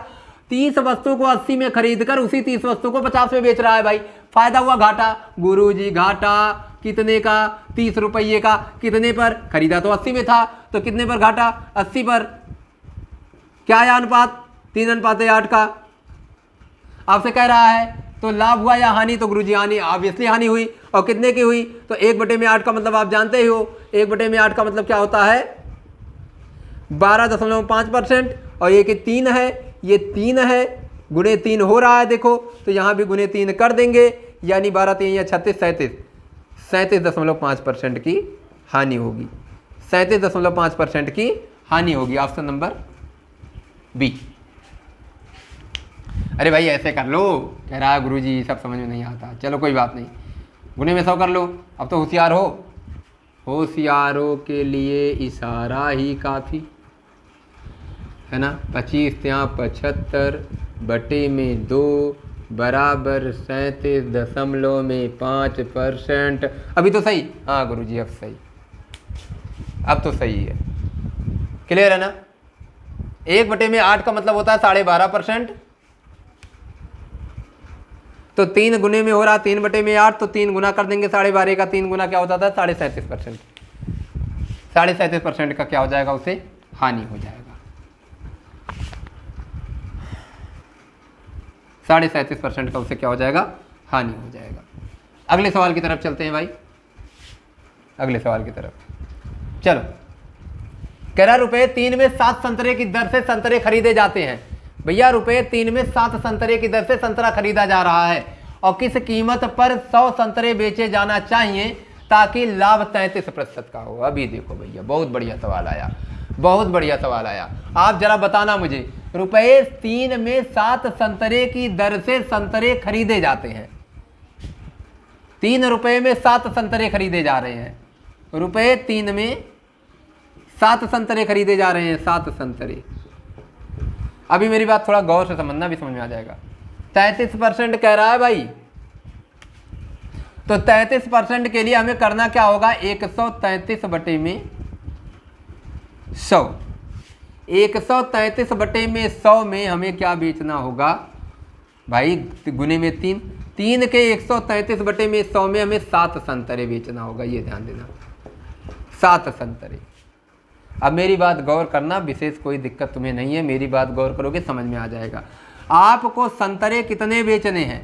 30 वस्तु को 80 में खरीदकर उसी 30 वस्तु को 50 में बेच रहा है। भाई फायदा हुआ घाटा, गुरुजी घाटा कितने का, 30 रुपये का, कितने पर खरीदा तो 80 में था, तो कितने पर घाटा, 80 पर। क्या है अनुपात, 3:8 का। आपसे कह रहा है तो लाभ हुआ या हानि, तो गुरुजी हानि, ऑब्वियसली हानि हुई। और कितने की हुई, तो 1/8 का मतलब आप जानते ही हो, 1/8 का मतलब क्या होता है, 12.5%। और ये कि 3 है, ये 3 है, गुणे 3 हो रहा है, देखो तो यहाँ भी गुणे 3 कर देंगे, यानी 12 3 या 36, 37.5% की हानि होगी, 37.5% की हानि होगी। Option number B. अरे भाई ऐसे कर लो, कह रहा है गुरुजी सब समझ में नहीं आता, चलो कोई बात नहीं, गुने में 100 कर लो। अब तो होशियार हो, होशियारों के लिए इशारा ही काफ़ी है ना। 25 या 75 बटे में 2 बराबर 37.5%। अभी तो सही, हाँ गुरुजी अब सही, अब तो सही है, क्लियर है ना। 1/8 का मतलब होता है 12.5%, तो 3 गुने में हो रहा 3/8, तो 3 गुना कर देंगे 12.5 का, 3 गुना क्या होता था 37%। 37% का क्या हो जाएगा, उसे हानि हो जाएगा। 37.5% का उसे क्या हो जाएगा, हानि हो जाएगा। अगले सवाल की तरफ चलते हैं भाई, अगले सवाल की तरफ चलो। कह रहा ₹3 में 7 संतरे की दर से संतरे खरीदे जाते हैं। भैया ₹3 में 7 संतरे की दर से संतरा खरीदा जा रहा है और किस कीमत पर 100 संतरे बेचे जाना चाहिए ताकि लाभ 33% का हो। अभी देखो भैया, बहुत बढ़िया सवाल आया, बहुत बढ़िया सवाल आया। आप जरा बताना मुझे, ₹3 में 7 संतरे की दर से संतरे खरीदे जाते हैं, ₹3 में 7 संतरे खरीदे जा रहे हैं, ₹3 में 7 संतरे खरीदे जा रहे हैं, 7 संतरे। अभी मेरी बात थोड़ा गौर से समझना, भी समझ में आ जाएगा। 33% कह रहा है भाई, तो 33% के लिए हमें करना क्या होगा, 133 बटे में 100, 133 बटे में 100 में हमें क्या बेचना होगा भाई, गुने में 3, 3 के 133 बटे में 100 में हमें 7 संतरे बेचना होगा, ये ध्यान देना, 7 संतरे। अब मेरी बात गौर करना, विशेष कोई दिक्कत तुम्हें नहीं है, मेरी बात गौर करोगे समझ में आ जाएगा। आपको संतरे कितने बेचने हैं,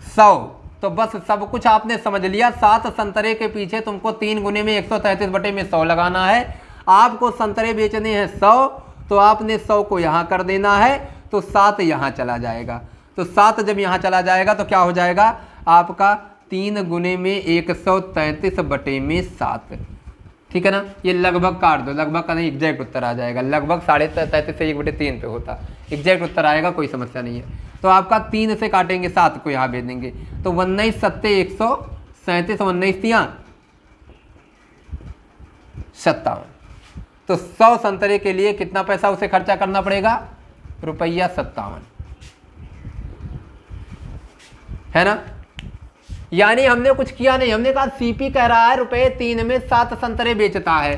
100, तो बस सब कुछ आपने समझ लिया। 7 संतरे के पीछे तुमको 3 गुने में 133 बटे में 100 लगाना है। आपको संतरे बेचने हैं 100, तो आपने 100 को यहाँ कर देना है, तो 7 यहाँ चला जाएगा। तो 7 जब यहाँ चला जाएगा तो क्या हो जाएगा आपका, 3 गुने में 133 बटे में 7, ठीक है ना। ये लगभग काट दो, लगभग का नहीं, एग्जैक्ट उत्तर आ जाएगा। लगभग 33.5 से 1/3 पे होता, एग्जैक्ट उत्तर आएगा, कोई समस्या नहीं है। तो आपका 3 से काटेंगे, 7 को यहाँ भेज देंगे, तो 19 सत्ते 137, 19 तियां 57। तो 100 संतरे के लिए कितना पैसा उसे खर्चा करना पड़ेगा, ₹57, है ना। यानी हमने कुछ किया नहीं, हमने कहा सीपी कह रहा है ₹3 में 7 संतरे बेचता है,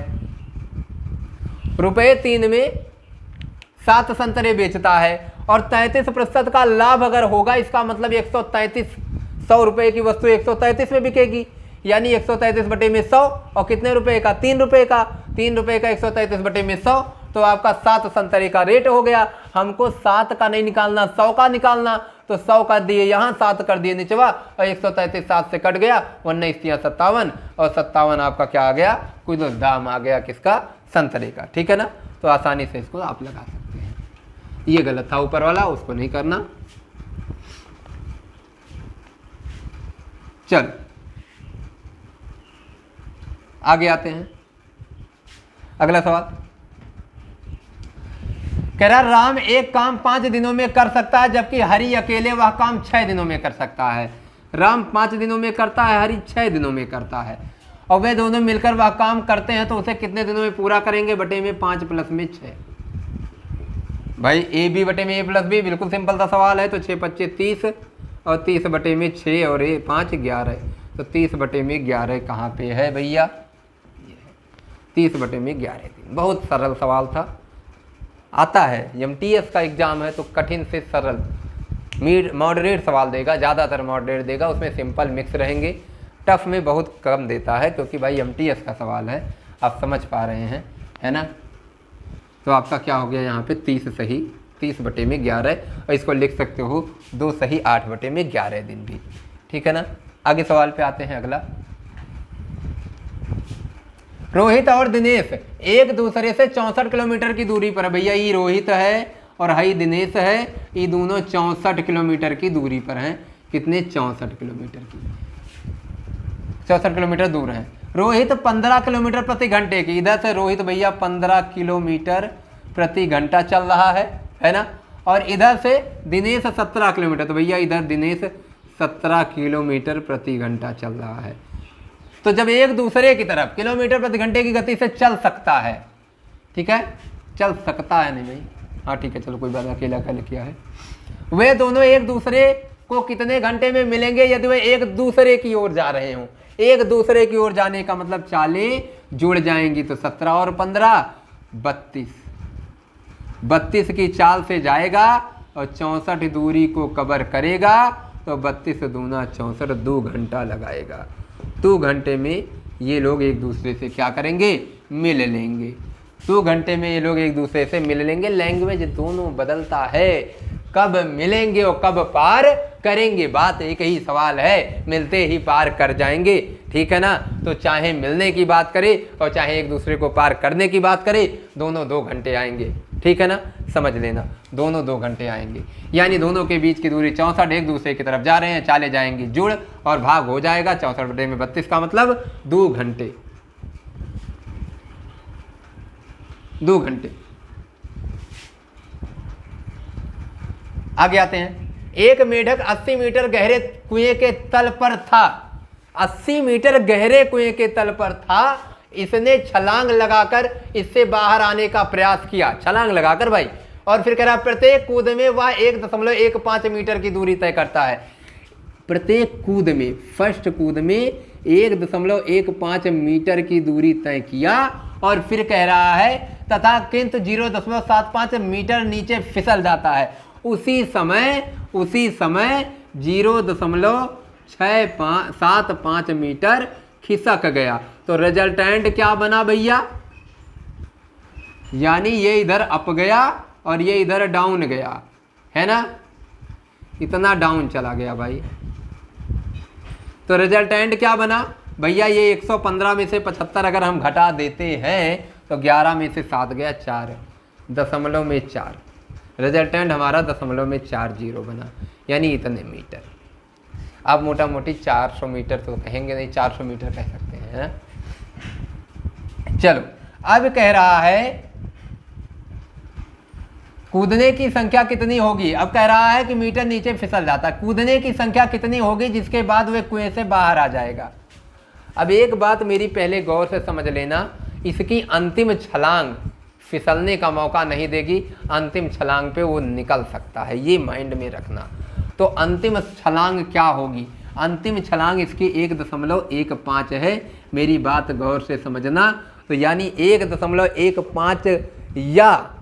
₹3 में 7 संतरे बेचता है, और 33% का लाभ अगर होगा, इसका मतलब 133, 100 रुपए की वस्तु 133 में बिकेगी, यानी 133 बटे में 100, और कितने रुपए का, ₹3 का, ₹3 का 133 बटे में 100, तो आपका 7 संतरे का रेट हो गया। हमको 7 का नहीं निकालना, 100 का निकालना, तो 100 का दिए यहाँ, 7 कर दिए निचवा, और 133 7 से कट गया, 19 तियां 57, और 57 आपका क्या आ गया, कुछ दाम आ गया किसका, संतरे का, ठीक है ना। तो आसानी से इसको आप लगा सकते हैं। ये गलत था ऊपर वाला, उसको नहीं करना। चल आगे आते हैं, अगला सवाल कह रहा, राम एक काम 5 दिनों में कर सकता है, जबकि हरि अकेले वह काम 6 दिनों में कर सकता है। राम 5 दिनों में करता है, हरि 6 दिनों में करता है, और वे दोनों मिलकर वह काम करते हैं, तो उसे कितने दिनों में पूरा करेंगे, बटे में 5 प्लस में 6। भाई ए बी बटे में ए प्लस बी, बिल्कुल सिंपल सा सवाल है। तो 6 25 30, और 30 बटे में 6 और ए 5 11, तो 30 बटे में 11 कहाँ पे है भैया, 30 बटे में 11 दिन। बहुत सरल सवाल था, आता है MTS का एग्जाम है तो कठिन से सरल मॉडरेट सवाल देगा, ज़्यादातर मॉडरेट देगा, उसमें सिंपल मिक्स रहेंगे, टफ में बहुत कम देता है, क्योंकि भाई MTS का सवाल है, आप समझ पा रहे हैं, है ना। तो आपका क्या हो गया यहाँ पे 30 सही, 30 बटे में 11, और इसको लिख सकते हो 2 सही 8 बटे में 11 दिन भी, ठीक है ना। आगे सवाल पे आते हैं अगला। रोहित और दिनेश एक दूसरे से 64 किलोमीटर की दूरी पर है। भैया ये रोहित है और हई दिनेश है, ये दोनों 64 किलोमीटर की दूरी पर हैं। कितने, 64 किलोमीटर की, 64 किलोमीटर दूर हैं। रोहित 15 किलोमीटर प्रति घंटे की, इधर से रोहित भैया 15 किलोमीटर प्रति घंटा चल रहा है ना, और इधर से दिनेश 17 किलोमीटर, तो भैया इधर दिनेश 17 किलोमीटर प्रति घंटा चल रहा है। तो जब एक दूसरे की तरफ किलोमीटर प्रति घंटे की गति से चल सकता है, ठीक है, चल सकता है नहीं भाई, हाँ ठीक है चलो कोई बात, अकेला अकेले किया है, वे दोनों एक दूसरे को कितने घंटे में मिलेंगे यदि वे एक दूसरे की ओर जा रहे हों। एक दूसरे की ओर जाने का मतलब चालें जुड़ जाएंगी, तो 17 और 15 32, 32 की चाल से जाएगा और 64 दूरी को कवर करेगा, तो 32 दूना 64, 2 घंटा लगाएगा। 2 घंटे में ये लोग एक दूसरे से क्या करेंगे, मिल लेंगे। 2 घंटे में ये लोग एक दूसरे से मिल लेंगे। लैंग्वेज दोनों बदलता है, कब मिलेंगे और कब पार करेंगे बात, एक ही सवाल है, मिलते ही पार कर जाएंगे, ठीक है ना। तो चाहे मिलने की बात करें और चाहे एक दूसरे को पार करने की बात करें, दोनों 2 घंटे आएंगे, ठीक है ना, समझ लेना, दोनों 2 घंटे आएंगे। यानी दोनों के बीच की दूरी 64, एक दूसरे की तरफ जा रहे हैं, चाले जाएंगी जुड़ और भाग हो जाएगा 64/32 का मतलब 2 घंटे, 2 घंटे। आगे आते हैं। एक मेढक 80 मीटर गहरे कुएं के तल पर था, 80 मीटर गहरे कुएं के तल पर था। इसने छलांग लगाकर इससे बाहर आने का प्रयास किया, छलांग लगाकर भाई, और फिर कह रहा प्रत्येक कूद में वह 1.15 मीटर की दूरी तय करता है। प्रत्येक कूद में, फर्स्ट कूद में 1.15 मीटर की दूरी तय किया, और फिर कह रहा है तथा किंतु 0.75 मीटर नीचे फिसल जाता है। उसी समय 0.675 मीटर खिसक गया। तो रिजल्टेंट क्या बना भैया, यानी ये इधर अप गया और ये इधर डाउन गया, है ना, इतना डाउन चला गया भाई। तो रिजल्टेंट क्या बना भैया, ये 115 में से 75 अगर हम घटा देते हैं तो 11 में से 7 गया 4, 0.4। रिजल्टेंट हमारा 0.40 बना, यानी इतने मीटर। अब मोटा मोटी 400 मीटर तो कहेंगे नहीं, 400 मीटर कह सकते हैं। चलो अब कह रहा है कूदने की संख्या कितनी होगी। अब कह रहा है कि मीटर नीचे फिसल जाता है, कूदने की संख्या कितनी होगी जिसके बाद वह कुएं से बाहर आ जाएगा। अब एक बात मेरी पहले गौर से समझ लेना, इसकी अंतिम छलांग फिसलने का मौका नहीं देगी, अंतिम छलांग पे वो निकल सकता है, ये माइंड में रखना। तो अंतिम छलांग क्या होगी, अंतिम छलांग इसकी 1.15 है, मेरी बात गौर से समझना। तो यानी 1.15 या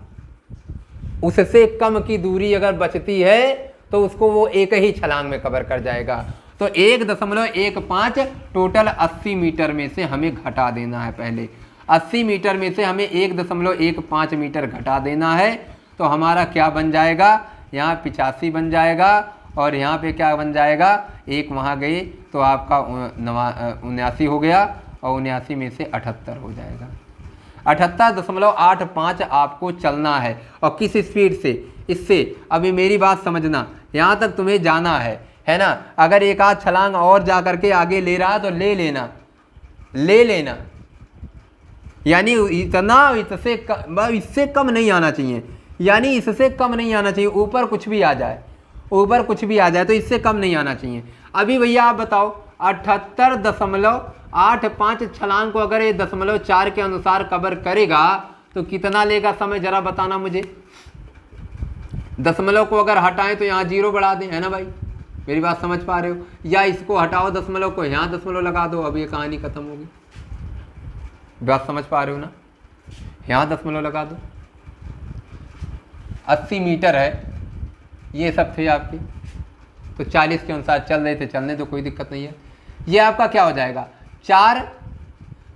उससे कम की दूरी अगर बचती है तो उसको वो एक ही छलांग में कवर कर जाएगा। तो 1.15 टोटल 80 मीटर में से हमें घटा देना है। पहले 80 मीटर में से हमें 1.15 मीटर घटा देना है। तो हमारा क्या बन जाएगा, यहाँ 85 बन जाएगा और यहाँ पे क्या बन जाएगा, एक वहाँ गए तो आपका 79 हो गया और 79 में से 78 हो जाएगा। 78.85 आपको चलना है। और किस स्पीड से, इससे। अभी मेरी बात समझना, यहाँ तक तुम्हें जाना है ना। अगर एक आध छलांग और जा करके आगे ले रहा तो ले लेना, यानी इतना इससे कम नहीं आना चाहिए, यानी इससे कम नहीं आना चाहिए। ऊपर कुछ भी आ जाए तो इससे कम नहीं आना चाहिए। अभी भैया आप बताओ 78.85 छलांग को अगर ये 0.4 के अनुसार कवर करेगा तो कितना लेगा समय, जरा बताना मुझे। 0 को अगर हटाएं तो यहाँ 0 बढ़ा दें, है ना भाई, मेरी बात समझ पा रहे हो। या इसको हटाओ 0 को, यहाँ 0 लगा दो, अब ये कहानी खत्म होगी। बात समझ पा रहे हो ना, यहाँ 0 लगा दो। 80 मीटर है, ये सब थे आपके, तो 40 के अनुसार चल रहे थे, चलने तो कोई दिक्कत नहीं है। ये आपका क्या हो जाएगा 4,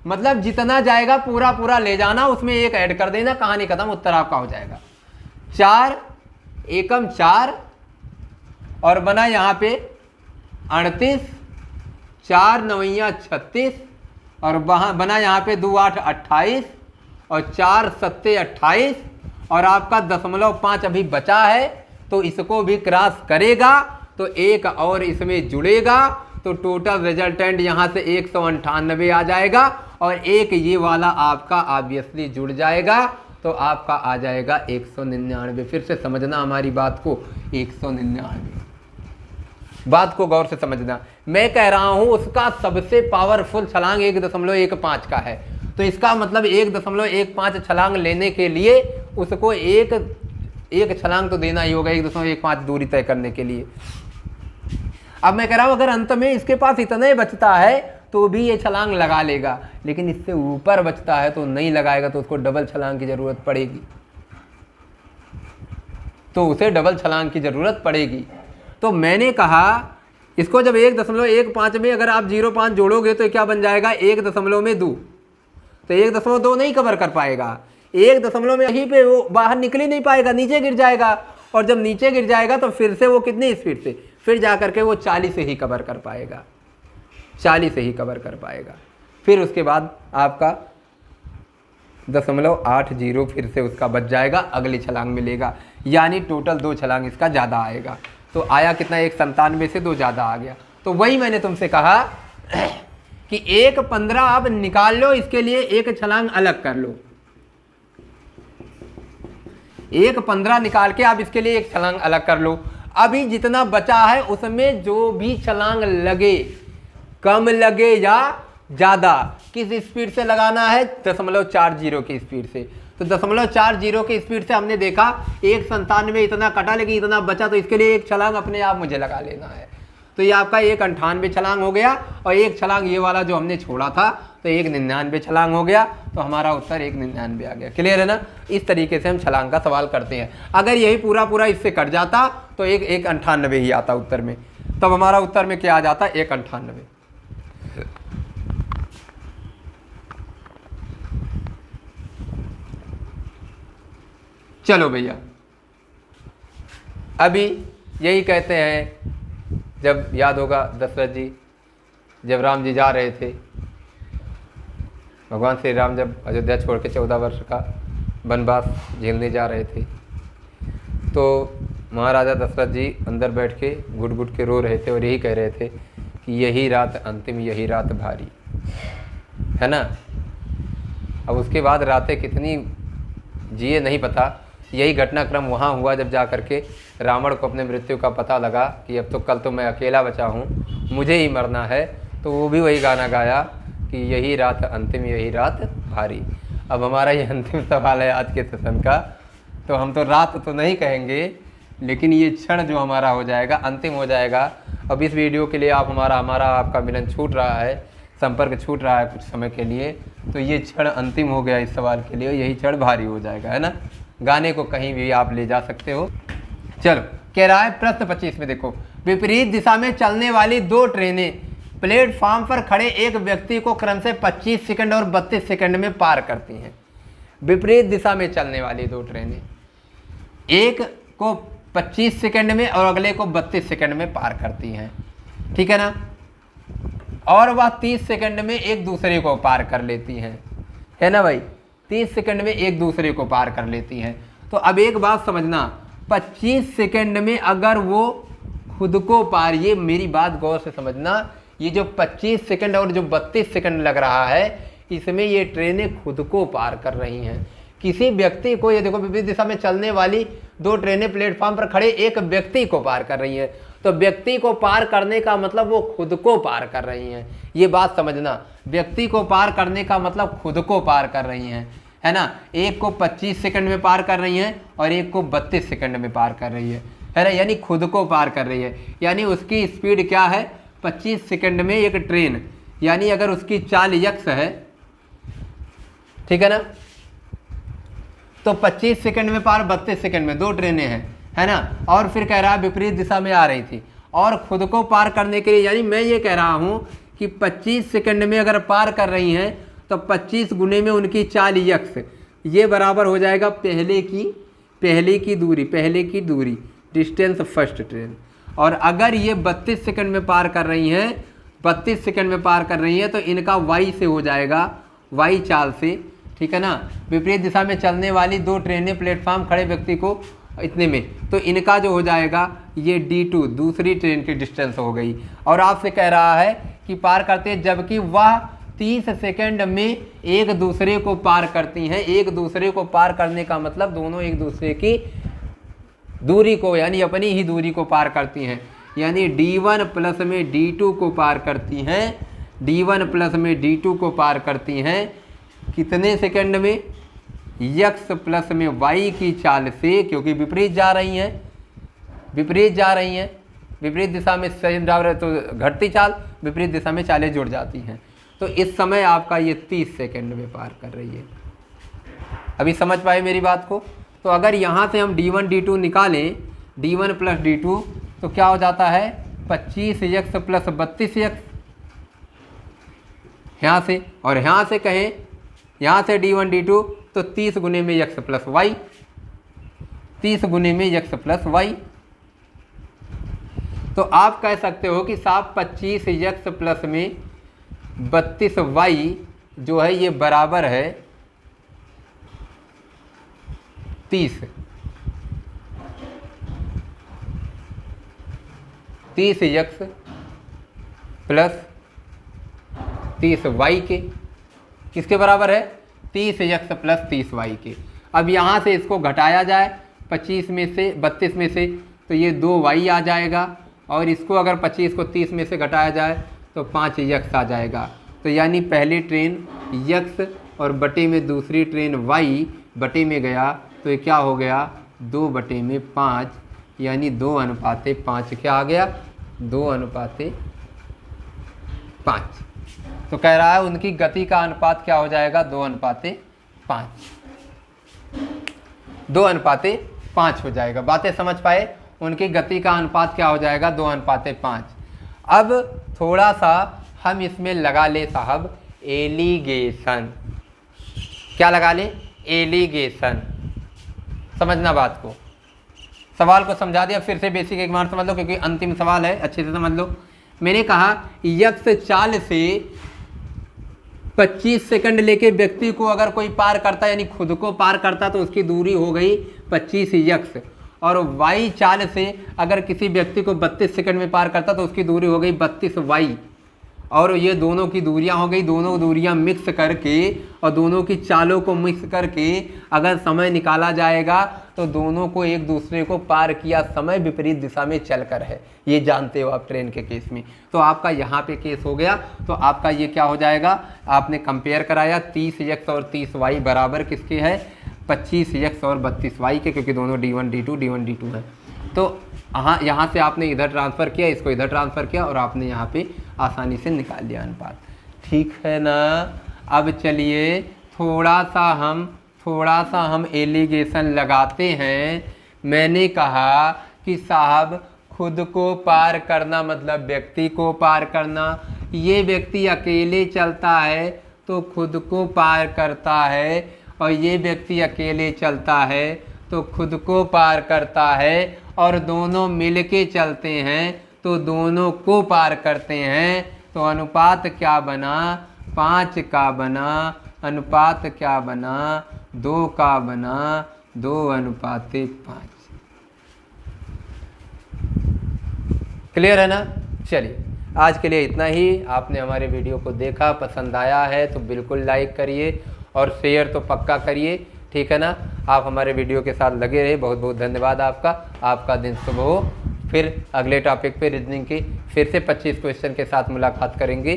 मतलब जितना जाएगा पूरा ले जाना, उसमें 1 ऐड कर देना, कहानी खत्म, उत्तर आपका हो जाएगा 4 एकम 4 और बना यहाँ पे 38, 4 9 36 और वहाँ बना यहाँ पे 2 8 28 और 4 7 28 और आपका 0.5 अभी बचा है, तो इसको भी क्रॉस करेगा तो 1 और इसमें जुड़ेगा, तो टोटल रिजल्टेंट यहाँ से 198 आ जाएगा और 1 ये वाला आपका ऑब्वियसली जुड़ जाएगा, तो आपका आ जाएगा 199। फिर से समझना हमारी बात को, 199। बात को गौर से समझना, मैं कह रहा हूँ उसका सबसे पावरफुल छलांग 1.15 का है, तो इसका मतलब 1.15 छलांग लेने के लिए उसको एक छलांग तो देना ही होगा 1.15 दूरी तय करने के लिए। अब मैं कह रहा हूँ अगर अंत में इसके पास इतना ही बचता है तो भी ये छलांग लगा लेगा, लेकिन इससे ऊपर बचता है तो नहीं लगाएगा, तो उसको डबल छलांग की जरूरत पड़ेगी, तो उसे डबल छलांग की जरूरत पड़ेगी। तो मैंने कहा इसको जब 1.15 में अगर आप 0.5 जोड़ोगे तो क्या बन जाएगा 1.2, तो 1.2 नहीं कवर कर पाएगा, 1 में यहीं पे वो बाहर निकल ही नहीं पाएगा, नीचे गिर जाएगा, और जब नीचे गिर जाएगा तो फिर से वो कितनी स्पीड से फिर जा कर के वो 40 से ही कवर कर पाएगा, 40 से ही कवर कर पाएगा। फिर उसके बाद आपका 0.80 फिर से उसका बच जाएगा, अगली छलांग मिलेगा, यानी टोटल 2 छलांग इसका ज़्यादा आएगा। तो आया कितना, 197 से 2 ज़्यादा आ गया। तो वही मैंने तुमसे कहा कि 1.15 आप निकाल लो, इसके लिए एक छलांग अलग कर लो। 1.15 निकाल के आप इसके लिए एक छलांग अलग कर लो। अभी जितना बचा है उसमें जो भी छलांग लगे, कम लगे या ज़्यादा, किस स्पीड से लगाना है, 0.40 की स्पीड से। तो 0.40 की स्पीड से हमने देखा 197 इतना कटा, लेकिन इतना बचा, तो इसके लिए एक छलांग अपने आप मुझे लगा लेना है। तो ये आपका 1.98 छलांग हो गया, और एक छलांग ये वाला जो हमने छोड़ा था तो 1.99 छलांग हो गया। तो हमारा उत्तर 1.99 आ गया। क्लियर है ना? इस तरीके से हम छलांग का सवाल करते हैं। अगर यही पूरा इससे कट जाता तो 1.98 ही आता उत्तर में, तब हमारा उत्तर में क्या आ जाता, 1.98। चलो भैया, अभी यही कहते हैं, जब याद होगा दशरथ जी, जब राम जी जा रहे थे, भगवान श्री राम जब अयोध्या छोड़ के 14 वर्ष का वनवास झेलने जा रहे थे, तो महाराजा दशरथ जी अंदर बैठ के घुट घुट के रो रहे थे और यही कह रहे थे कि यही रात अंतिम, यही रात भारी, है ना। अब उसके बाद रातें कितनी जिए नहीं पता। यही घटनाक्रम वहाँ हुआ जब जा कर के रावण को अपने मृत्यु का पता लगा कि अब तो कल तो मैं अकेला बचा हूँ, मुझे ही मरना है, तो वो भी वही गाना गाया कि यही रात अंतिम, यही रात भारी। अब हमारा ये अंतिम सवाल है आज के सेशन का, तो हम तो रात तो नहीं कहेंगे, लेकिन ये क्षण जो हमारा हो जाएगा, अंतिम हो जाएगा। अब इस वीडियो के लिए हमारा आपका मिलन छूट रहा है, संपर्क छूट रहा है कुछ समय के लिए, तो ये क्षण अंतिम हो गया इस सवाल के लिए, यही क्षण भारी हो जाएगा, है ना। गाने को कहीं भी आप ले जा सकते हो। चलो, कह रहा है प्रश्न 25 में देखो, विपरीत दिशा में चलने वाली 2 ट्रेनें प्लेटफॉर्म पर खड़े एक व्यक्ति को क्रम से 25 सेकंड और 32 सेकंड में पार करती हैं। विपरीत दिशा में चलने वाली 2 ट्रेनें, एक को 25 सेकंड में और अगले को 32 सेकंड में पार करती हैं, ठीक है ना। और वह 30 सेकंड में एक दूसरे को पार कर लेती हैं, है ना भाई। 30 सेकंड में एक दूसरे को पार कर लेती हैं। तो अब एक बात समझना, 25 सेकंड में अगर वो खुद को पार, ये मेरी बात गौर से समझना, ये जो 25 सेकंड और जो 32 सेकंड लग रहा है, इसमें ये ट्रेनें खुद को पार कर रही हैं। किसी व्यक्ति को, ये देखो विपरीत दिशा में चलने वाली 2 ट्रेनें प्लेटफॉर्म पर खड़े एक व्यक्ति को पार कर रही हैं। तो व्यक्ति को पार करने का मतलब वो खुद को पार कर रही हैं, ये बात समझना। व्यक्ति को पार करने का मतलब खुद को पार कर रही हैं, है ना। एक को 25 सेकंड में पार कर रही हैं और एक को 32 सेकंड में पार कर रही है ना, यानी खुद को पार कर रही है। यानी उसकी स्पीड क्या है, 25 सेकंड में एक ट्रेन, यानी अगर उसकी चाल यक्स है, ठीक है ना, तो 25 सेकंड में पार, 32 सेकंड में 2 ट्रेनें हैं, है ना। और फिर कह रहा है विपरीत दिशा में आ रही थी, और खुद को पार करने के लिए, यानी मैं ये कह रहा हूँ कि 25 सेकंड में अगर पार कर रही हैं तो 25 गुने में उनकी चाल यक्स, ये बराबर हो जाएगा पहले की दूरी, डिस्टेंस फर्स्ट ट्रेन। और अगर ये 32 सेकंड में पार कर रही हैं, 32 सेकंड में पार कर रही हैं, तो इनका वाई से हो जाएगा, वाई चाल से, ठीक है ना। विपरीत दिशा में चलने वाली 2 ट्रेनें प्लेटफॉर्म खड़े व्यक्ति को इतने में, तो इनका जो हो जाएगा ये D2 दूसरी ट्रेन की डिस्टेंस हो गई। और आपसे कह रहा है कि पार करते हैं, जबकि वह 30 सेकंड में एक दूसरे को पार करती हैं। एक दूसरे को पार करने का मतलब दोनों एक दूसरे की दूरी को, यानी अपनी ही दूरी को पार करती हैं, यानी D1 प्लस में D2 को पार करती हैं, D1 प्लस में D2 को पार करती हैं कितने सेकंड में, यक्स प्लस में वाई की चाल से, क्योंकि विपरीत जा रही हैं, विपरीत दिशा में तो घटती चाल, विपरीत दिशा में चालें जुड़ जाती हैं। तो इस समय आपका ये 30 सेकंड में पार कर रही है। अभी समझ पाए मेरी बात को। तो अगर यहाँ से हम D1 D2 निकालें, D1 प्लस D2, तो क्या हो जाता है 25 यक्स प्लस 32 यक्स यहाँ से, और यहाँ से कहें, यहाँ से D1 D2 तो 30 गुने में यक्स प्लस वाई, 30 गुने में यक्स प्लस वाई। तो आप कह सकते हो कि साहब 25x प्लस में 32y जो है ये बराबर है 30 30x प्लस 30y के, किसके बराबर है 30x प्लस 30y के। अब यहाँ से इसको घटाया जाए 25 में से 32 में से तो ये 2y आ जाएगा, और इसको अगर 25 को 30 में से घटाया जाए तो 5x आ जाएगा। तो यानी पहली ट्रेन x और बटे में दूसरी ट्रेन y बटे में गया तो ये क्या हो गया 2/5, यानी 2:5 क्या आ गया 2:5। तो कह रहा है उनकी गति का अनुपात क्या हो जाएगा 2:5, 2:5 हो जाएगा। बातें समझ पाए? उनकी गति का अनुपात क्या हो जाएगा 2:5। अब थोड़ा सा हम इसमें लगा ले साहब एलिगेशन। क्या लगा ले? एलिगेशन। समझना बात को, सवाल को समझा दिया, फिर से बेसिक एक बार समझ लो क्योंकि अंतिम सवाल है, अच्छे से समझ लो। मैंने कहा यक्स चाल से 25 सेकंड लेके व्यक्ति को अगर कोई पार करता यानी खुद को पार करता तो उसकी दूरी हो गई 25 यक्स, और वाई चाल से अगर किसी व्यक्ति को 32 सेकंड में पार करता तो उसकी दूरी हो गई 32 वाई, और ये दोनों की दूरियां हो गई, दोनों दूरियां मिक्स करके और दोनों की चालों को मिक्स करके अगर समय निकाला जाएगा तो दोनों को एक दूसरे को पार किया समय विपरीत दिशा में चलकर है। ये जानते हो आप ट्रेन के केस में। तो आपका यहाँ पे केस हो गया, तो आपका ये क्या हो जाएगा, आपने कंपेयर कराया 30x और 30y बराबर किसके है 25x और 32y के, क्योंकि दोनों d1 d2 है। तो यहाँ से आपने इधर ट्रांसफ़र किया, इसको इधर ट्रांसफ़र किया और आपने यहाँ पे आसानी से निकाल लिया अनुपात। ठीक है ना? अब चलिए थोड़ा सा हम एलिगेशन लगाते हैं। मैंने कहा कि साहब खुद को पार करना मतलब व्यक्ति को पार करना। ये व्यक्ति अकेले चलता है तो खुद को पार करता है, और ये व्यक्ति अकेले चलता है तो खुद को पार करता है, और दोनों मिलके चलते हैं तो दोनों को पार करते हैं। तो अनुपात क्या बना 5 का बना, अनुपात क्या बना 2 का बना, 2:5। क्लियर है ना? चलिए आज के लिए इतना ही। आपने हमारे वीडियो को देखा, पसंद आया है तो बिल्कुल लाइक करिए और शेयर तो पक्का करिए। ठीक है ना? आप हमारे वीडियो के साथ लगे रहे। बहुत बहुत धन्यवाद आपका। आपका दिन शुभ हो। फिर अगले टॉपिक पे रीजनिंग की फिर से 25 क्वेश्चन के साथ मुलाकात करेंगे।